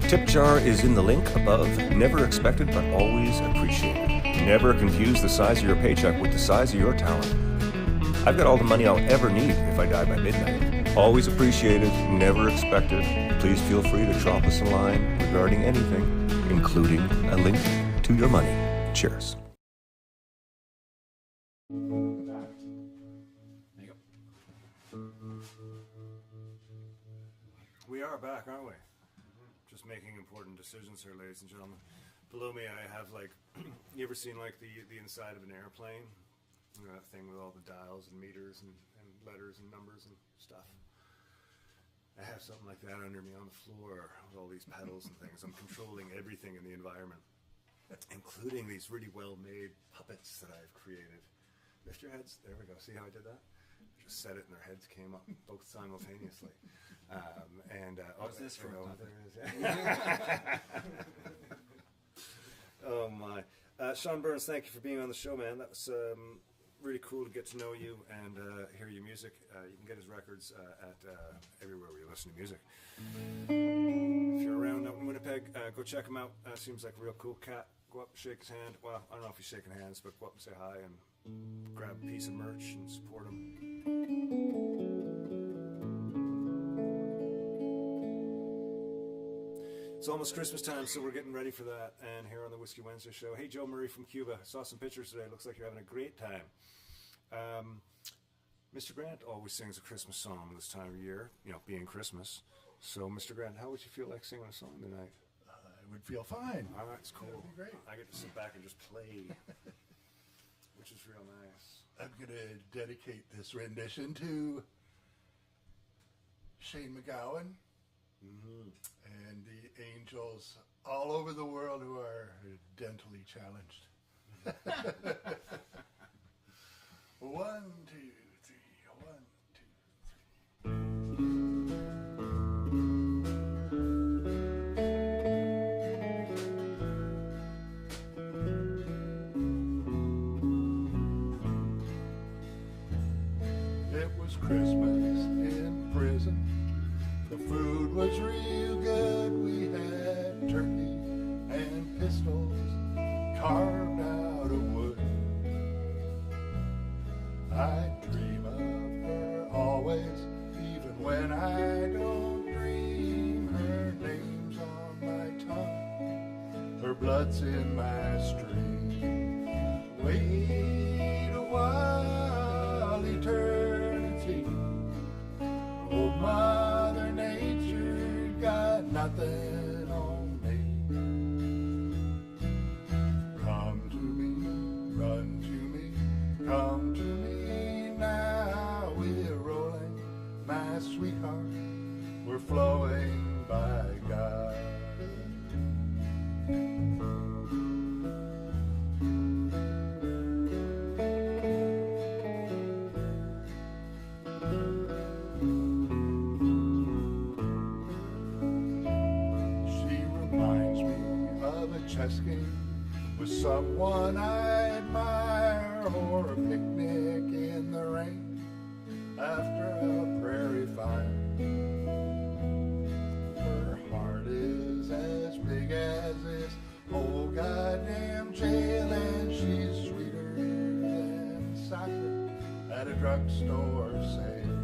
Tip jar is in the link above. Never expected but always appreciated. Never confuse the size of your paycheck with the size of your talent. I've got all the money I'll ever need if I die by midnight. Always appreciated, never expected. Please feel free to drop us a line regarding anything, including a link to your money. Cheers. We are back, aren't we? Just making important decisions here, ladies and gentlemen. Below me, I have like, you ever seen like the inside of an airplane? You know, that thing with all the dials and meters and letters and numbers and stuff. I have something like that under me on the floor with all these pedals and things. I'm controlling everything in the environment, including these really well-made puppets that I've created. Lift your heads. There we go. See how I did that? I just said it and their heads came up both simultaneously. What's this for? Oh my. Sean Burns, thank you for being on the show, man. That was really cool to get to know you and hear your music. You can get his records at everywhere where you listen to music. If you're around out in Winnipeg, go check him out. Seems like a real cool cat. Go up, shake his hand. Well, I don't know if he's shaking hands, but go up and say hi and grab a piece of merch and support him. It's almost Christmas time, so we're getting ready for that. And here on the Whiskey Wednesday show, hey, Joe Murray from Cuba. Saw some pictures today. Looks like you're having a great time. Mr. Grant always sings a Christmas song this time of year, you know, being Christmas. So, Mr. Grant, how would you feel like singing a song tonight? I would feel fine. All right, it's cool. That'd be great. I get to sit back and just play, which is real nice. I'm going to dedicate this rendition to Shane McGowan and the angels all over the world who are dentally challenged. 1, 2, 3, 1, 2, 3. It was Christmas in prison. The food was real good. We had turkey and pistols carved out of wood. I dream of her always, even when I don't dream. Her name's on my tongue, her blood's in my stream. Wait a while, eternity. Oh, Mother Nature got nothing on me. Come to me, run to me, come to me now. We're rolling, my sweetheart, we're flowing by God. Chess game with someone I admire. or a picnic in the rain after a prairie fire. Her heart is as big as this whole goddamn jail, and she's sweeter than cider at a drugstore sale.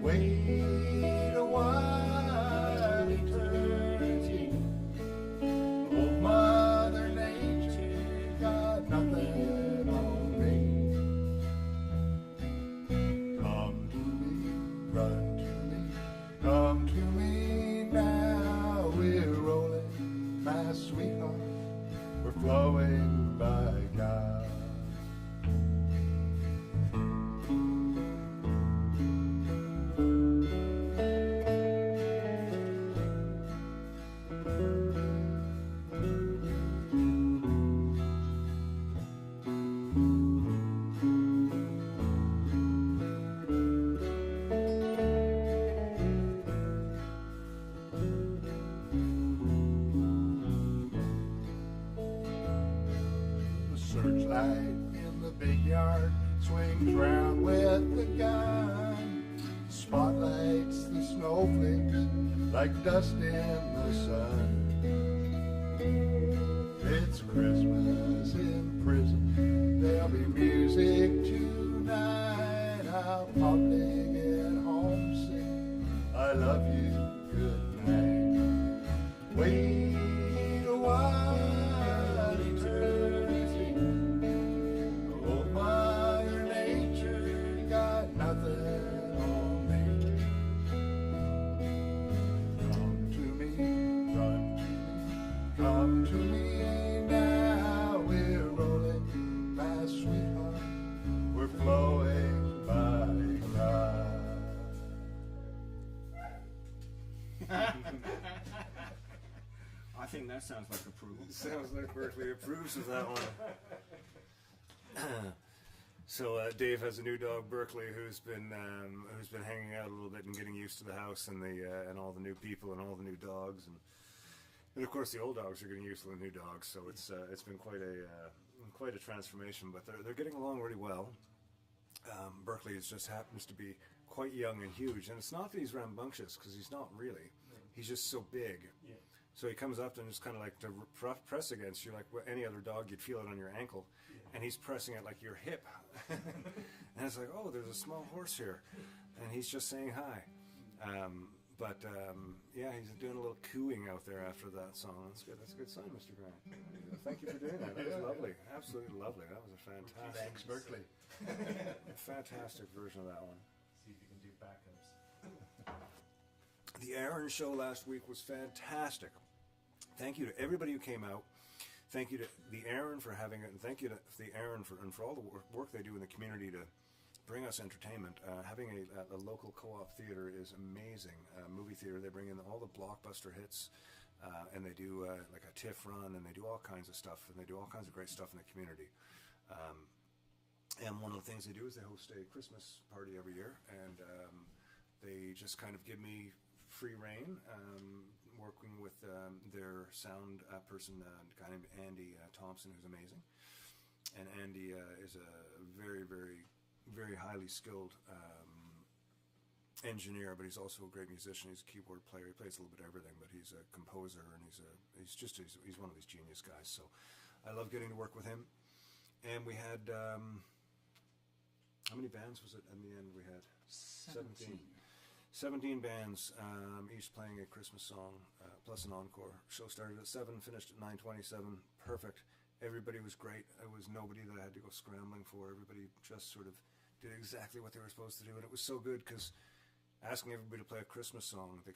Wait a while, eternity. Old Mother Nature got nothing on me. Come to me, run to me, come to me now. We're rolling, my sweetheart, we're flowing by God. Searchlight in the big yard swings round with the gun, spotlights the snowflakes like dust in the sun. It's Christmas in prison, there'll be music tonight. I'll probably get homesick, I love you, good night. Wait a while, eternity. Old Mother Nature got nothing on me. Come to me, run to me, come to me now. We're rolling, my sweetheart, we're flowing by God. I think that sounds like approval. Sounds like Berkeley approves of that one. So Dave has a new dog, Berkeley, who's been hanging out a little bit and getting used to the house and and all the new people and all the new dogs, and of course the old dogs are getting used to the new dogs. So it's been quite a transformation, but they're getting along really well. Berkeley just happens to be quite young and huge, and it's not that he's rambunctious, because he's not really. He's just so big. Yeah. So he comes up and just kind of like to press against you, like any other dog, you'd feel it on your ankle, and he's pressing it like your hip. And it's like, oh, there's a small horse here, and he's just saying hi. Yeah, he's doing a little cooing out there after that song. That's good. That's a good sign, Mr. Grant. Thank you for doing that. That was lovely. Absolutely lovely. That was a fantastic. Thanks, Berkeley. A fantastic version of that one. See if you can do backups. The Aaron show last week was fantastic. Thank you to everybody who came out. Thank you to the Aaron for having it, and thank you to the Aaron for all the work they do in the community to bring us entertainment. Having a local co-op theater is amazing. Movie theater, they bring in all the blockbuster hits, and they do like a TIFF run, and they do all kinds of stuff, and they do all kinds of great stuff in the community. And one of the things they do is they host a Christmas party every year, and they just kind of give me free reign, working with their sound person, a guy named Andy Thompson, who's amazing. And Andy is a very, very, very highly skilled engineer, but he's also a great musician. He's a keyboard player. He plays a little bit of everything, but he's a composer, and he's one of these genius guys. So I love getting to work with him. And we had how many bands was it in the end? We had 17 bands, each playing a Christmas song, plus an encore. Show started at 7, finished at 9:27. Perfect. Everybody was great. It was nobody that I had to go scrambling for. Everybody just sort of did exactly what they were supposed to do, and it was so good because asking everybody to play a Christmas song, they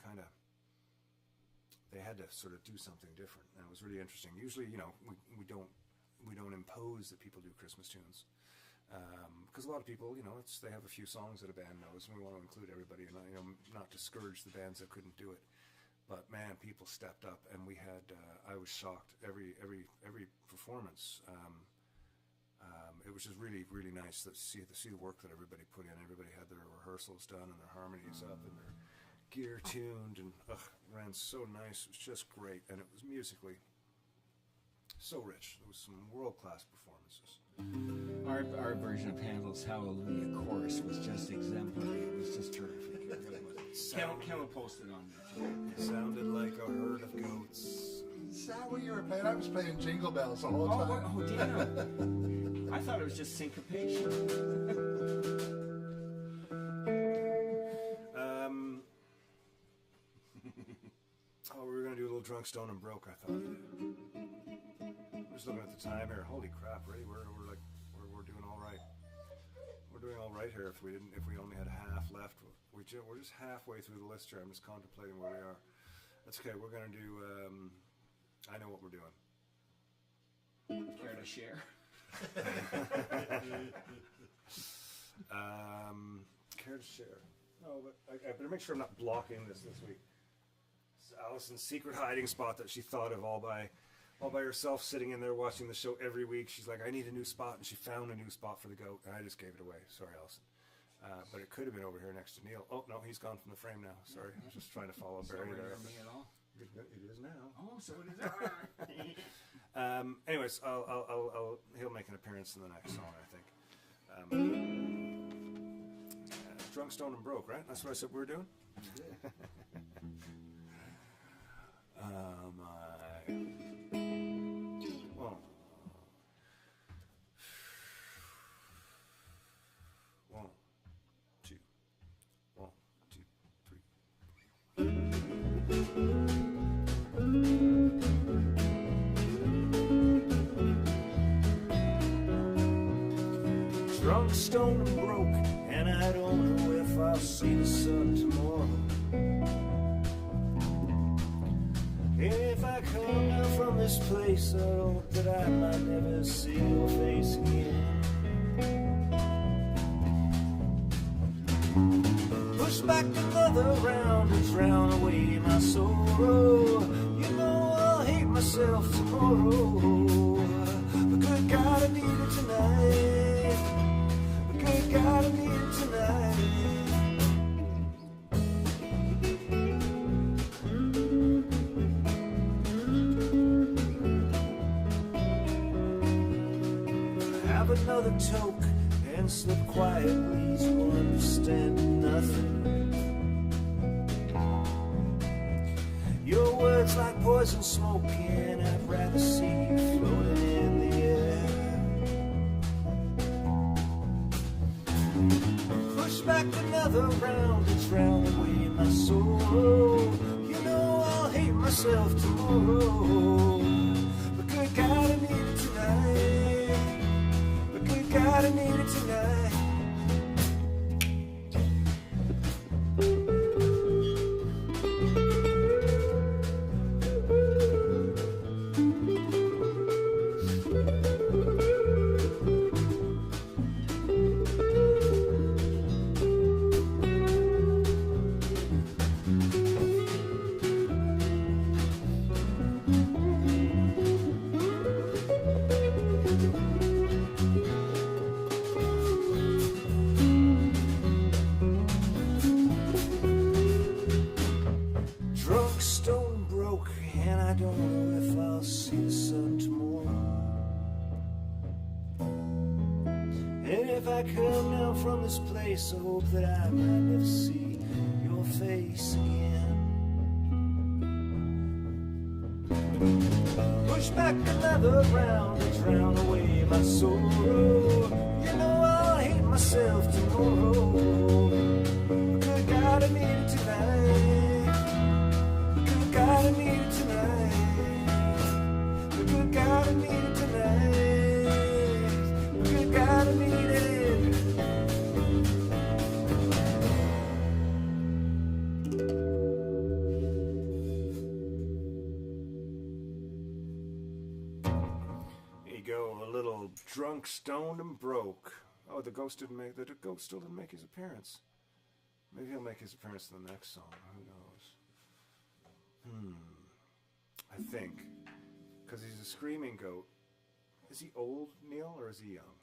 had to sort of do something different, and it was really interesting. Usually, we don't impose that people do Christmas tunes. Because a lot of people, they have a few songs that a band knows, and we want to include everybody, and not discourage the bands that couldn't do it. But man, people stepped up, and we had. I was shocked every performance. It was just really, really nice to see the work that everybody put in. Everybody had their rehearsals done and their harmonies up and their gear tuned, and ran so nice. It was just great, and it was musically so rich. It was some world-class performances. Our version of Handel's Hallelujah chorus was just exemplary. It was just terrific. It really was. Ken will post it on there. It sounded like a herd of goats. Is that what you were playing? I was playing Jingle Bells the whole time. Oh, damn. I thought it was just syncopation. We were going to do a little Drunk, Stoned, and Broke, I thought. Just looking at the time here. Holy crap, really? We're doing all right. We're doing all right here if we only had half left. We're just halfway through the list here. I'm just contemplating where we are. That's okay. We're going to do, I know what we're doing. Care to share? Care to share? No, but I better make sure I'm not blocking this week. It's Allison's secret hiding spot that she thought of all by herself, sitting in there watching the show every week. She's like, I need a new spot, and she found a new spot for the goat, and I just gave it away. Sorry, Allison. But it could have been over here next to Neil. Oh, no, he's gone from the frame now. Sorry, I was just trying to follow Barry there. Me at all? It is now. Oh, so it is. Anyways, he'll make an appearance in the next song, I think. Drunk, Stoned, and Broke, right? That's what I said we were doing? One, two, 3. Drunk, stoned, and broke, and I don't know if I'll see the sun tomorrow. If I come down from this place, I hope that I might never see your face again. Push back another round and drown away my sorrow. You know I'll hate myself tomorrow. But good God, I need it tonight. But good God, I need it tonight. Have another toke and slip quietly to understand nothing. Your words like poison smoke, and I'd rather see you floating in the air. Push back another round and drown away my sorrow. You know I'll hate myself tomorrow. But good God, I need it tonight. But good God, I need it tonight. Drunk, stoned, broke, and I don't know if I'll see the sun tomorrow. And if I come down from this place, I hope that I might never see your face again. Push back another round and drown away my sorrow. You know I'll hate myself tomorrow. But good God, I need it tonight. Good God, I need it tonight. Good God, I need it tonight. Good God, I need it. There you go, a little Drunk, Stoned, and Broke. Oh, the ghost still didn't make his appearance. Maybe he'll make his appearance in the next song. Who knows? I think. Because he's a screaming goat. Is he old, Neil, or is he young?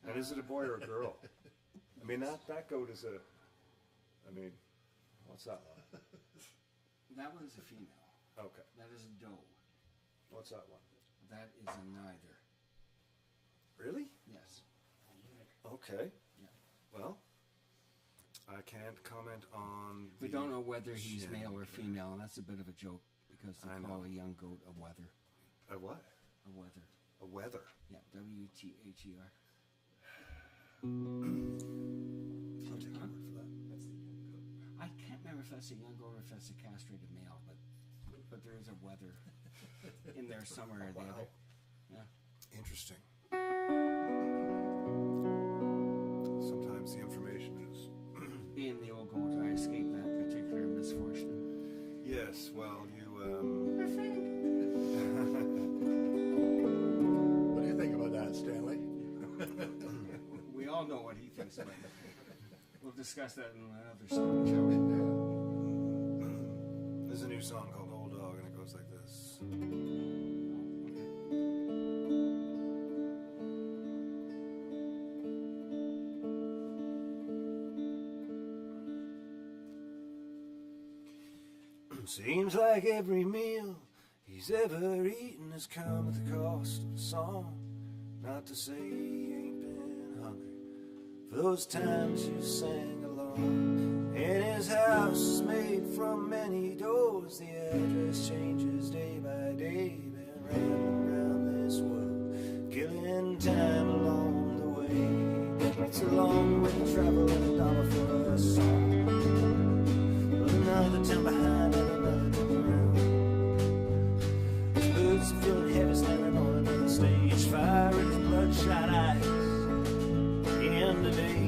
And is it a boy or a girl? I mean, that goat is a... I mean, what's that one? That one's a female. Okay. That is a doe. What's that one? That is a neither. Okay. Yeah. Well, I can't comment on. We don't know whether he's gender. male or female, and that's a bit of a joke because they I call know. a young goat a wether. A what? A wether. A weather. Yeah, W-T-H-E-R. I'll take your word for that. That's the young goat. I can't remember if that's a young goat or if that's a castrated male, but there is a wether in there somewhere or the Wow. other. Yeah. Interesting. Sometimes the information is. Being the old goat, I escaped that particular misfortune. Yes. Well, you. What do you think about that, Stanley? We all know what he thinks about it. We'll discuss that in another song, shall we? There's a new song called Old Dog, and it goes like this. Seems like every meal he's ever eaten has come at the cost of a song. Not to say he ain't been hungry for those times you sang along. And his house is made from many doors. The address changes day by day. Been rambling around this world, killing time along the way. It's a long way to travel and a dollar for a song. Another town behind and another come around. Birds are feeling heavy standing on another stage. Fire in his bloodshot eyes in the day.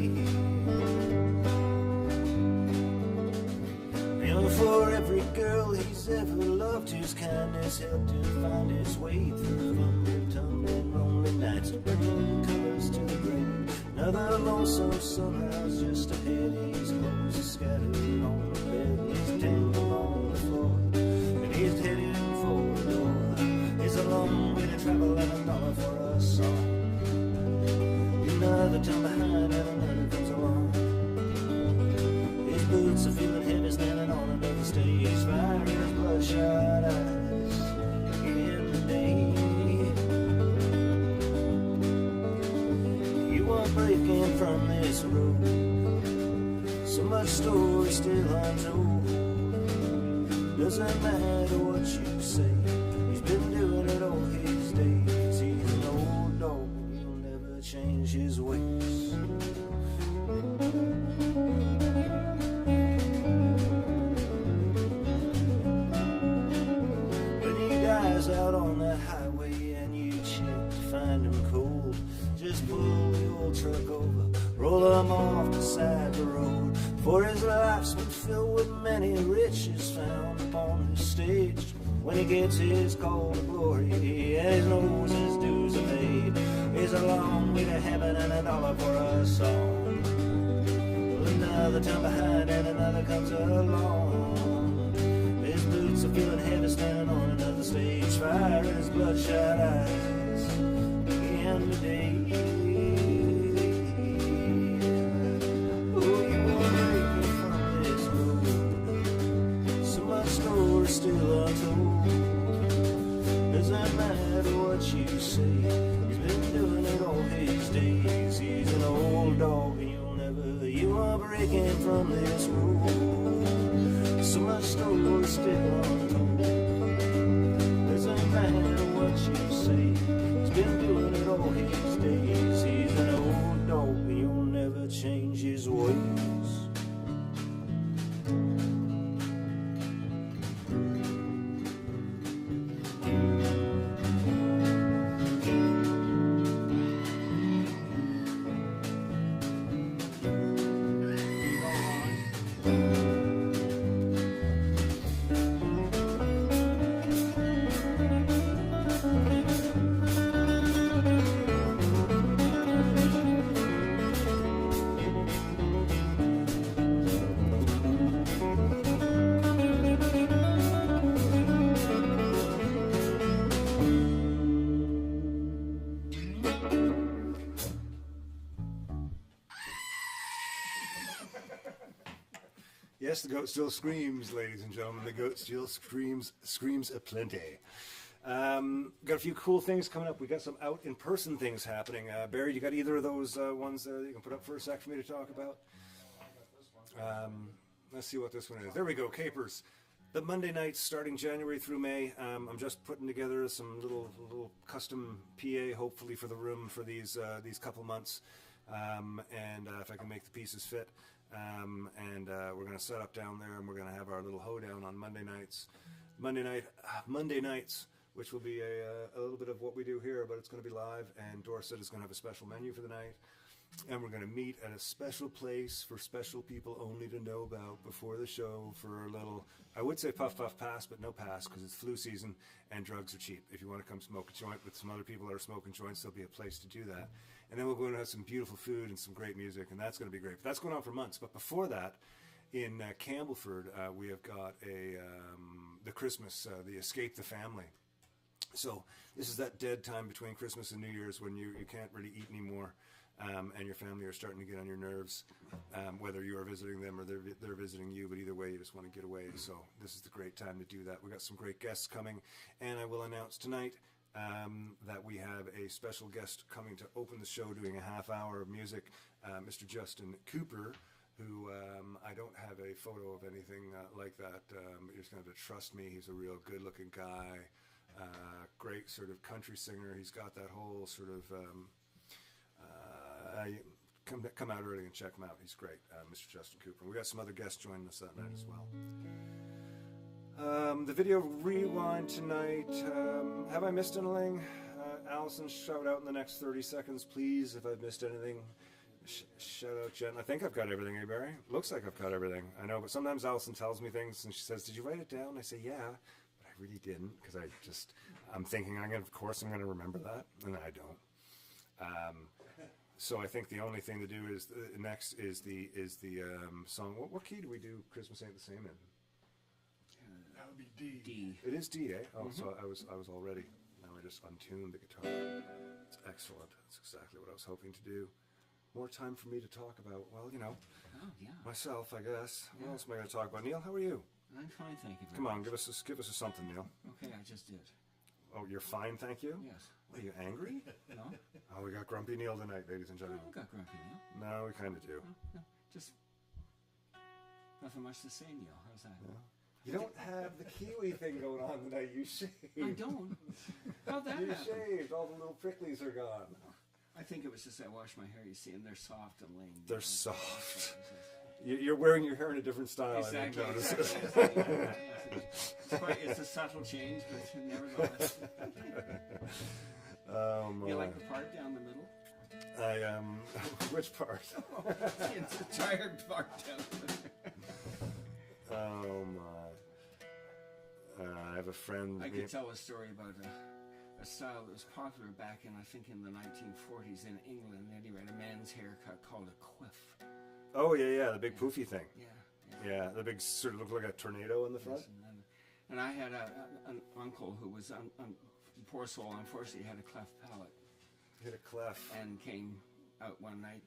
And for every girl he's ever loved, whose kindness helped him find his way through fumbling, tumbling, lonely nights, bringing colors to the grave. Another lonesome summerhouse just ahead. His clothes are scattered on the bed. He's tangled on the floor, and he's heading for the door. It's a long way to travel and a dollar for a song. Another town behind and another comes along. His boots are feeling heavy standing on another stage. Fire in his bloodshot eyes in the day. You are breaking from this road. So much story still untold. Doesn't matter what you say. He's been doing it all his days. He's an old dog and he'll never change his ways. When he dies out on that highway and you check to find him cold, just pull the old truck over, roll him off the side of the road. For his life's been filled with many riches found upon the stage. When he gets his call to glory and he knows his dues are paid, it's a long way to heaven and a dollar for a song. Well, another time behind and another comes along. His boots are feeling heavy standing on another stage. Fire in his bloodshot eyes in the day. Still untold. Doesn't matter what you say. He's been doing it all his days. He's an old dog and you are breaking from this road. So much story still untold. Doesn't matter what you say. He's been doing it all his days. He's an old dog and you'll never change his ways. Yes, the goat still screams, ladies and gentlemen. The goat still screams aplenty. Got a few cool things coming up. We got some out in person things happening. Barry, you got either of those ones there that you can put up for a sec for me to talk about? Let's see what this one is. There we go, Capers. The Monday nights starting January through May. I'm just putting together some little custom PA, hopefully for the room for these couple months, and if I can make the pieces fit. We're going to set up down there, and we're going to have our little hoedown on Monday nights. Monday nights, which will be a little bit of what we do here, but it's going to be live. And Dorset is going to have a special menu for the night. And we're going to meet at a special place for special people only to know about before the show for a little, I would say puff pass, but no pass because it's flu season and drugs are cheap. If you want to come smoke a joint with some other people that are smoking joints, there'll be a place to do that. And then we're going to have some beautiful food and some great music, and that's going to be great. But that's going on for months. But before that, in Campbellford, we have got the Christmas, the Escape the Family. So this is that dead time between Christmas and New Year's when you can't really eat anymore. And your family are starting to get on your nerves, whether you are visiting them or they're visiting you, but either way, you just want to get away. So this is the great time to do that. We got some great guests coming, and I will announce tonight that we have a special guest coming to open the show, doing a half hour of music, Mr. Justin Cooper, who I don't have a photo of anything like that. You're just going to have to trust me. He's a real good-looking guy, great sort of country singer. He's got that whole sort of... come out early and check him out. He's great, Mr. Justin Cooper. We got some other guests joining us that night as well. The video rewind tonight. Have I missed anything? Allison, shout out in the next 30 seconds, please, if I've missed anything. Shout out, Jen. I think I've got everything, eh, Barry? Looks like I've got everything. I know, but sometimes Allison tells me things and she says, "Did you write it down?" I say, "Yeah," but I really didn't because I'm thinking of course I'm going to remember that, and I don't. So I think the only thing to do is next is the song. What key do we do "Christmas Ain't the Same" in? That would be D. D. It is D, eh? Oh, so I was all ready. Now I just untuned the guitar. It's excellent. That's exactly what I was hoping to do. More time for me to talk about. Well, Oh, yeah. myself, I guess. What else am I going to talk about? Neil, how are you? I'm fine, thank you. Come on, give us a something, Neil. Okay, I just did. Oh, you're fine, thank you. Yes. What, are you angry? No? Oh, we got Grumpy Neil tonight, ladies and I gentlemen. got grumpy, Neil. No, we kind of do. No, just nothing much to say, Neil. How's that? You don't have the Kiwi thing going on tonight. You shaved. I don't. How'd that You happen? shaved. All the little pricklies are gone. I think it was just I washed my hair, you see, and they're soft and laying. They're down. soft. You're wearing your hair in a different style. Exactly. I didn't notice Exactly. It's a subtle change, but nevertheless. You like the part down the middle? Which part? It's a tired part down the middle. Oh my. I have a friend. I could tell a story about a style that was popular back in, I think, in the 1940s in England. Anyway, a man's haircut called a quiff. Oh yeah, the big poofy thing. Yeah. Yeah, the big sort of looked like a tornado in the front. Yes, and I had an uncle who was, poor soul, unfortunately had a cleft palate Hit a clef. and came out one night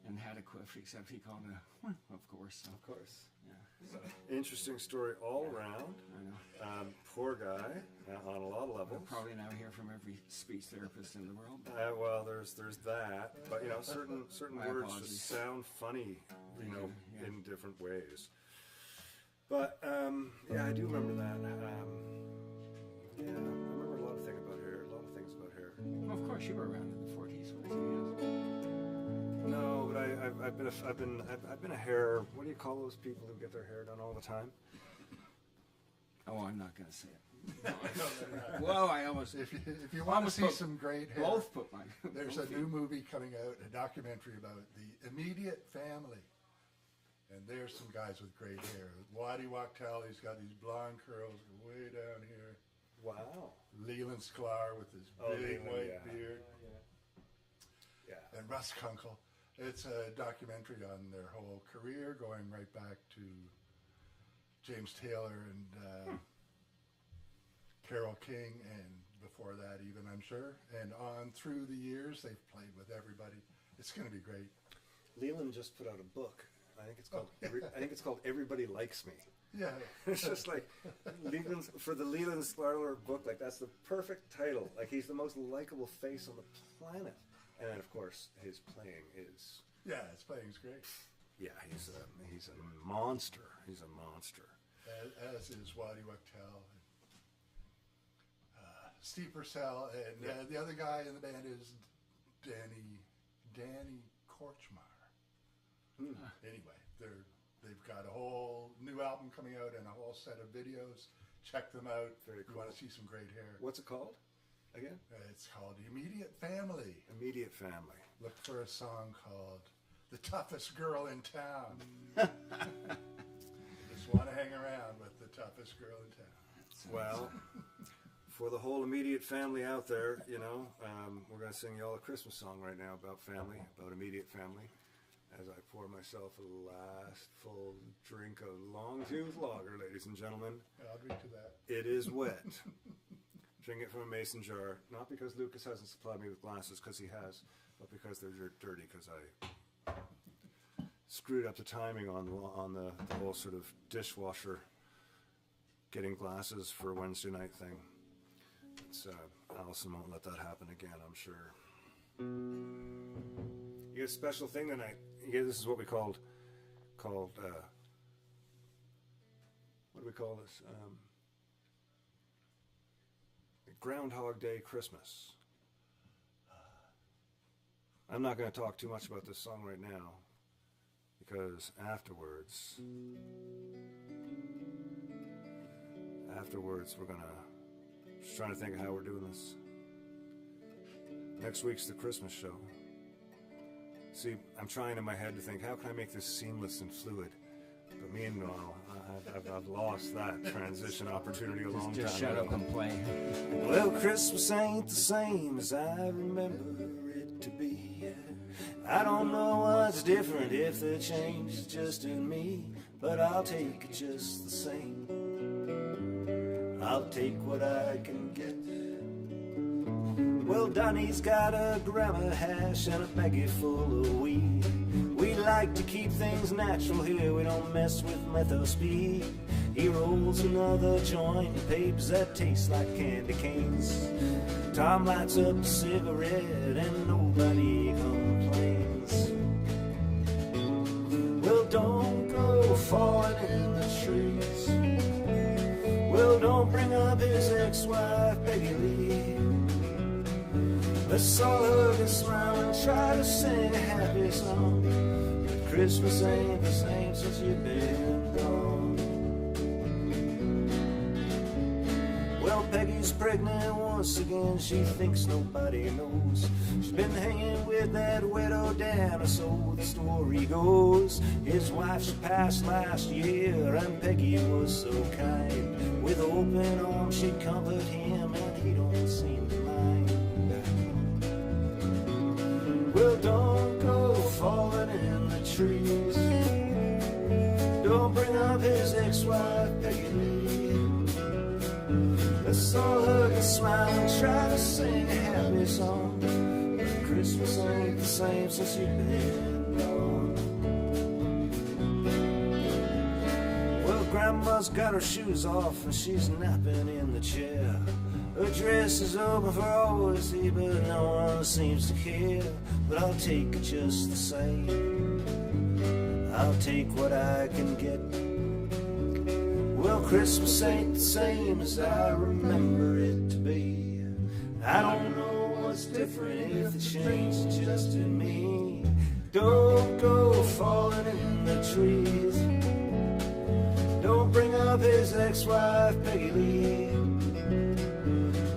and had a quiff, except he called it a, of course. So, Of course. yeah, Interesting story all around. I know. Poor guy on a lot of We'll levels. probably now hear from every speech therapist in the world. Well, there's that, but certain My words apologies. just sound funny, Yeah. in different ways. But yeah, I do remember that. Yeah, I remember a lot of things about hair. Well, of course, you were around in the 40s, weren't you? No, but I've been a hair. What do you call those people who get their hair done all the time? Oh, I'm not going to say it. Well, I almost. If you want to see put some great hair, both put my. there's a new movie coming out, a documentary about the immediate family. And there's some guys with great hair. Waddy Wachtel, he's got these blonde curls way down here. Wow. Leland Sklar with his big Leland, white yeah. beard. Yeah. And Russ Kunkel. It's a documentary on their whole career, going right back to James Taylor and Carole King, and before that even, I'm sure. And on through the years, they've played with everybody. It's going to be great. Leland just put out a book I think it's called. I think it's called Everybody Likes Me. Yeah. It's just like for the Leland Sklarler book. Like that's the perfect title. Like he's the most likable face on the planet. And then of course his playing is. Yeah, his playing's great. Yeah, he's a monster. He's a monster. As is Waddy Wachtel, Steve Purcell, and the other guy in the band is Danny Korchmar. Anyway, they've got a whole new album coming out and a whole set of videos. Check them out. Very If you cool. want to see some great hair. What's it called? Again? It's called Immediate Family. Immediate Family. Look for a song called The Toughest Girl in Town. Just want to hang around with the toughest girl in town. Well, for the whole immediate family out there, you know, we're going to sing you all a Christmas song right now about family, about immediate family, as I pour myself a last full drink of Long Tooth Lager, ladies and gentlemen. Yeah, I'll drink to that. It is wet. Drink it from a mason jar, not because Lucas hasn't supplied me with glasses, because he has, but because they're dirty, because I screwed up the timing on the whole sort of dishwasher getting glasses for a Wednesday night thing. It's Allison won't let that happen again, I'm sure. You get a special thing tonight. This is what we called what do we call this? Groundhog Day Christmas. I'm not going to talk too much about this song right now, because afterwards we're going to just trying to think of how we're doing this. Next week's the Christmas show. See, I'm trying in my head to think, how can I make this seamless and fluid? But meanwhile, I've lost that transition opportunity a long Just time shut ago. up and play. Well, Christmas ain't the same as I remember it to be. I don't know what's different, if the change is just in me, but I'll take it just the same. I'll take what I can get. Well, Donnie's got a grandma hash and a baggie full of weed. We like to keep things natural here, we don't mess with metho speed. He rolls another joint and papers that taste like candy canes. Tom lights up a cigarette and nobody complains. Well, don't go falling in the trees. Well, don't bring up his ex-wife Peggy Lee. Let's all hug and smile and try to sing a happy song. But Christmas ain't the same since you've been gone. Well, Peggy's pregnant once again, she thinks nobody knows. She's been hanging with that widow Dan, or so the story goes. His wife, she passed last year, and Peggy was so kind. With open arms she'd comfort him, and he don't seem to mind. Well, don't go falling in the trees. Don't bring up his ex-wife Peggy Lee. Let's all hug and smile and try to sing a happy song. But Christmas ain't the same since you've been gone. Well, Grandma's got her shoes off and she's napping in the chair. Her dress is open for all to see, but no one seems to care. But I'll take it just the same. I'll take what I can get. Well, Christmas ain't the same as I remember it to be. I don't know what's different, if the change is just in me. Don't go falling in the trees. Don't bring up his ex-wife Peggy Lee.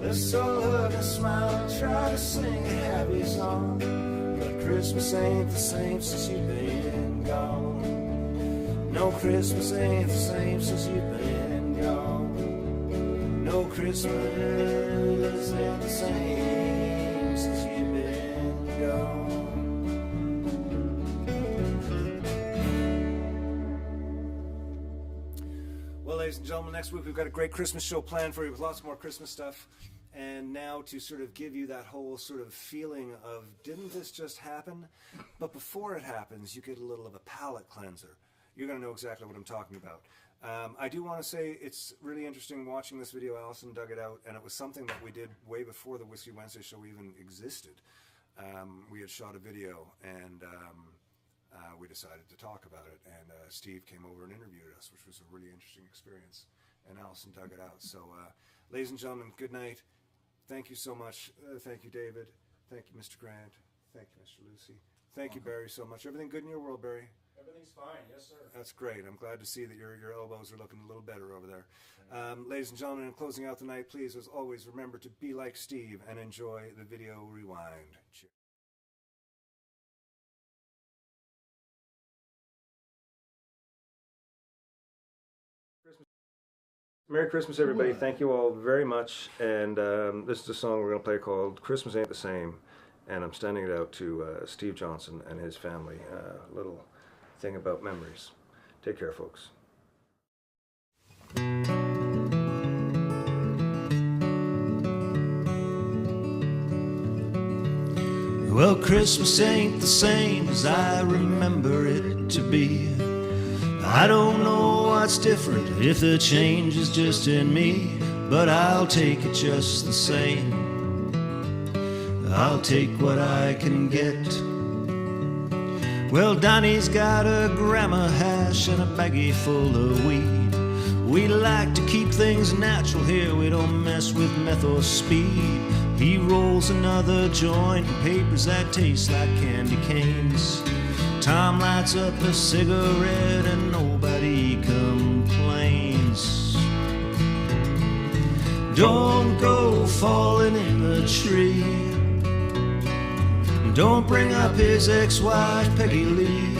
Let's all hug and smile and try to sing a happy song. But Christmas ain't the same since you've been gone. No, Christmas ain't the same since you've been gone. No, Christmas ain't the same since you've been gone. Well, ladies and gentlemen, next week we've got a great Christmas show planned for you with lots more Christmas stuff. and now to sort of give you that whole sort of feeling of, didn't this just happen? But before it happens, you get a little of a palate cleanser. You're going to know exactly what I'm talking about. I do want to say it's really interesting watching this video. Allison dug it out, and it was something that we did way before the Whiskey Wednesday show even existed. We had shot a video, and we decided to talk about it, and Steve came over and interviewed us, which was a really interesting experience, and Allison dug it out. So, ladies and gentlemen, good night. Thank you so much. Thank you, David. Thank you, Mr. Grant. Thank you, Mr. Lucy. Thank you, Barry, so much. Everything good in your world, Barry? Everything's fine, yes, sir. That's great. I'm glad to see that your elbows are looking a little better over there. Ladies and gentlemen, in closing out the night, please, as always, remember to be like Steve and enjoy the video rewind. Cheers. Merry Christmas, everybody. Thank you all very much. And this is a song we're going to play called Christmas Ain't the Same. And I'm standing it out to Steve Johnson and his family. A little thing about memories. Take care, folks. Well, Christmas ain't the same as I remember it to be. I don't know what's different, if the change is just in me, but I'll take it just the same. I'll take what I can get. Well, Donnie's got a grandma hash and a baggie full of weed. We like to keep things natural here, we don't mess with meth or speed. He rolls another joint and papers that taste like candy canes. Tom lights up a cigarette and nobody complains. Don't go falling in the tree. Don't bring up his ex-wife Peggy Lee.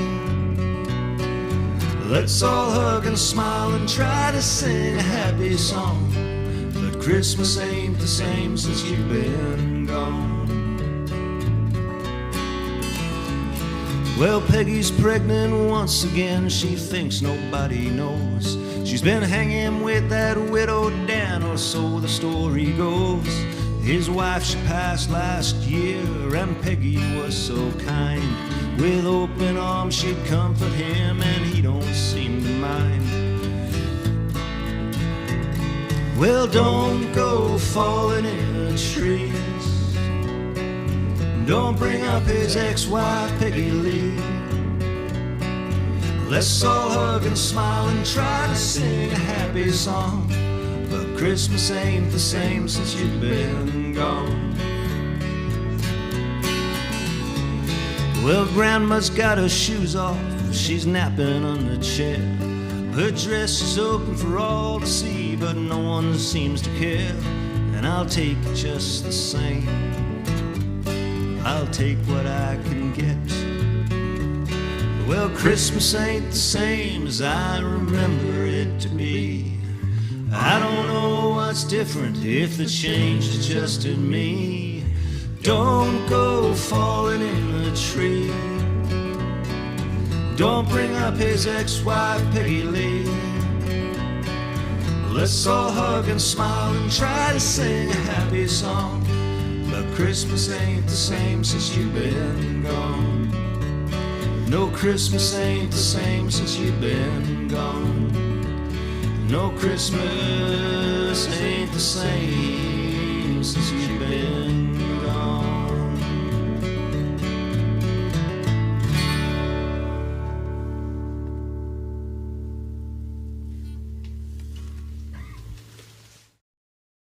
Let's all hug and smile and try to sing a happy song. But Christmas ain't the same since you've been gone. Well, Peggy's pregnant once again, she thinks nobody knows. She's been hanging with that widow Dan, or so the story goes. His wife, she passed last year, and Peggy was so kind. With open arms she'd comfort him, and he don't seem to mind. Well, don't go falling in the trees. Don't bring up his ex-wife Peggy Lee. Let's all hug and smile and try to sing a happy song. But Christmas ain't the same since you've been gone. Well, Grandma's got her shoes off, she's napping on the chair. Her dress is open for all to see, but no one seems to care. And I'll take it just the same. I'll take what I can get. Well, Christmas ain't the same as I remember it to be. I don't know what's different, if the change is just in me. Don't go falling in the tree. Don't bring up his ex-wife Peggy Lee. Let's all hug and smile and try to sing a happy song. But Christmas ain't the same since you've been gone. No, Christmas ain't the same since you've been gone. No, Christmas ain't the same since you've been gone.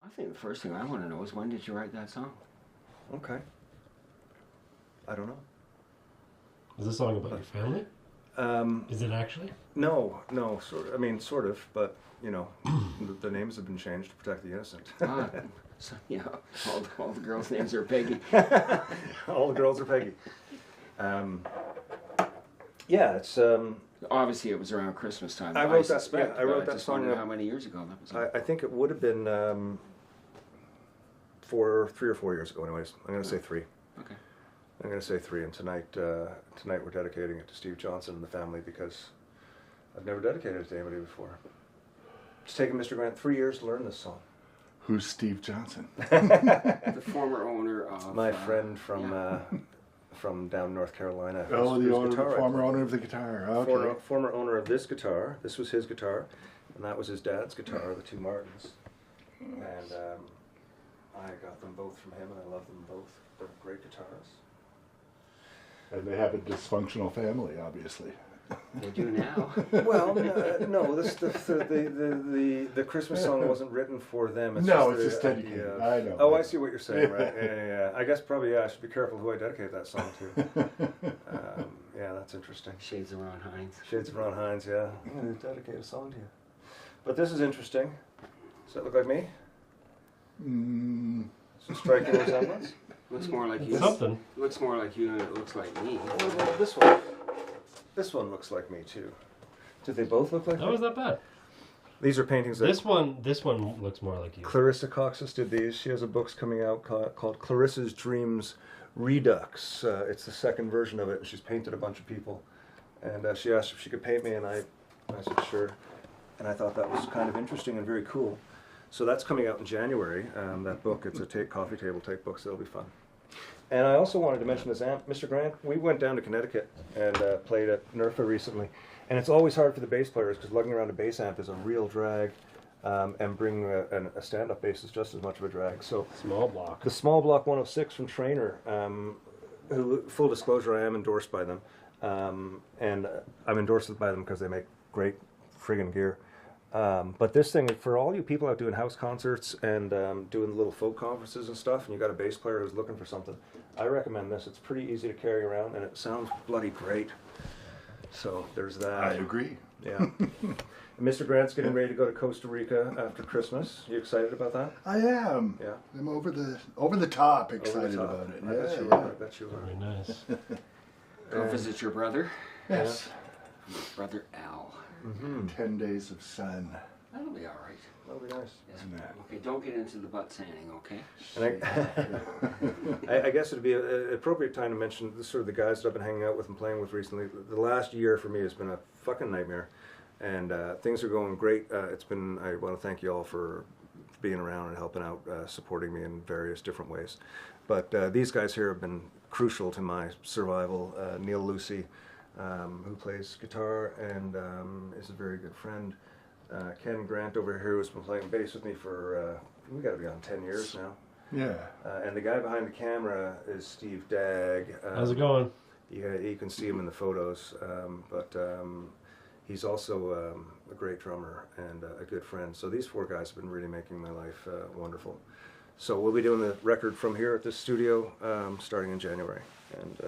I think the first thing I want to know is, when did you write that song? Okay. I don't know. Is this song about your family? Is it actually? No, sort of. I mean, sort of, but, you know, the names have been changed to protect the innocent. So, yeah, all the girls' names are Peggy. All the girls are Peggy. Yeah, it's... Obviously, it was around Christmas time. I wrote that just song wondered how many years ago that was. I think it would have been 3 or 4 years ago, anyways. I'm going to say 3. Okay. I'm going to say 3, and tonight we're dedicating it to Steve Johnson and the family, because I've never dedicated it to anybody before. It's taken Mr. Grant 3 years to learn this song. Who's Steve Johnson? The former owner of... My friend from down North Carolina. Oh, the former I owner of the guitar. Okay. former owner of this guitar. This was his guitar, and that was his dad's guitar, the two Martins. And I got them both from him, and I love them both. They're great guitarists. And they have a dysfunctional family, obviously. They do now. Well, no, the Christmas song wasn't written for them. It's just dedicated. I know. Oh, I see what you're saying, right? Yeah. I guess probably I should be careful who I dedicate that song to. Yeah, that's interesting. Shades of Ron Hines. Shades of Ron Hines, yeah. I'm going to dedicate a song to you. But this is interesting. Does that look like me? Some striking resemblance? Looks more like you. Something. Looks more like you than it looks like me. Well, this one. This one looks like me too. Do they both look like me? That was that bad. These are paintings that This one looks more like you. Clarissa Coxis did these. She has a book coming out called Clarissa's Dreams Redux. It's the second version of it. She's painted a bunch of people. And she asked if she could paint me, and I said sure. And I thought that was kind of interesting and very cool. So that's coming out in January, that book. It's a coffee table type book, so it'll be fun. And I also wanted to mention this amp. Mr. Grant, we went down to Connecticut and played at NERFA recently. And it's always hard for the bass players because lugging around a bass amp is a real drag. And bringing a stand-up bass is just as much of a drag. So Small block. the Small Block 106 from Trainer, who, full disclosure, I am endorsed by them. And I'm endorsed by them because they make great friggin' gear. But this thing, for all you people out doing house concerts and doing little folk conferences and stuff, and you got a bass player who's looking for something, I recommend this. It's pretty easy to carry around, and it sounds bloody great. So there's that. I agree. Yeah. Mr. Grant's getting ready to go to Costa Rica after Christmas. You excited about that? I am. Yeah. I'm over the top excited about it. I bet you Yeah. are. I bet you are. Very nice. Go visit your brother. Yes. Your brother Al. 10 days of sun. That'll be all right. That'll be nice. Yes. Okay, don't get into the butt sanding, okay? And I guess it'd be an appropriate time to mention sort of the guys that I've been hanging out with and playing with recently. The last year for me has been a fucking nightmare, and things are going great. I want to thank you all for being around and helping out, supporting me in various different ways. But these guys here have been crucial to my survival. Neil Lucy, who plays guitar and is a very good friend. Ken Grant over here, who's been playing bass with me for, we got to be on 10 years now. Yeah. And the guy behind the camera is Steve Dagg. How's it going? You can see him in the photos, but he's also a great drummer and a good friend. So these four guys have been really making my life wonderful. So we'll be doing the record from here at this studio starting in January, and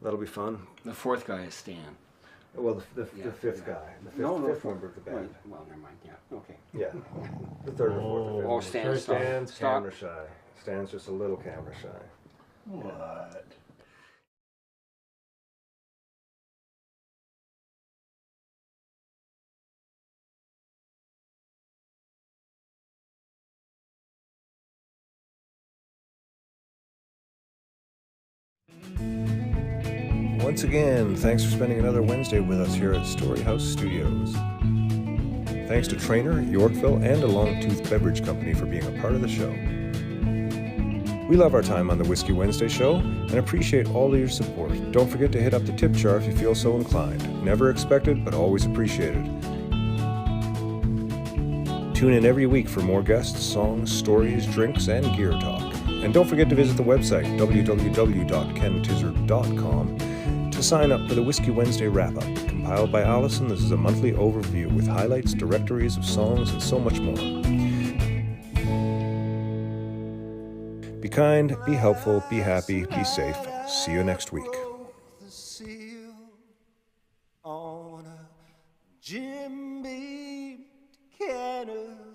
that'll be fun. The fourth guy is Stan. Well, the fifth guy, the fifth member of the band. Right. Well, never mind. Yeah. Okay. Yeah, the third or fourth. Or Oh, fifth. Stan's Stan's camera shy. Stan's just a little camera shy. What? Once again, thanks for spending another Wednesday with us here at Storyhouse Studios. Thanks to Trainer, Yorkville, and a Longtooth Beverage Company for being a part of the show. We love our time on the Whiskey Wednesday show and appreciate all of your support. Don't forget to hit up the tip jar if you feel so inclined. Never expected, but always appreciated. Tune in every week for more guests, songs, stories, drinks, and gear talk. And don't forget to visit the website, www.kentizzard.com, to sign up for the Whiskey Wednesday wrap-up. Compiled by Allison, this is a monthly overview with highlights, directories of songs, and so much more. Be kind, be helpful, be happy, be safe. See you next week. The seal on a Jim Beam cannon.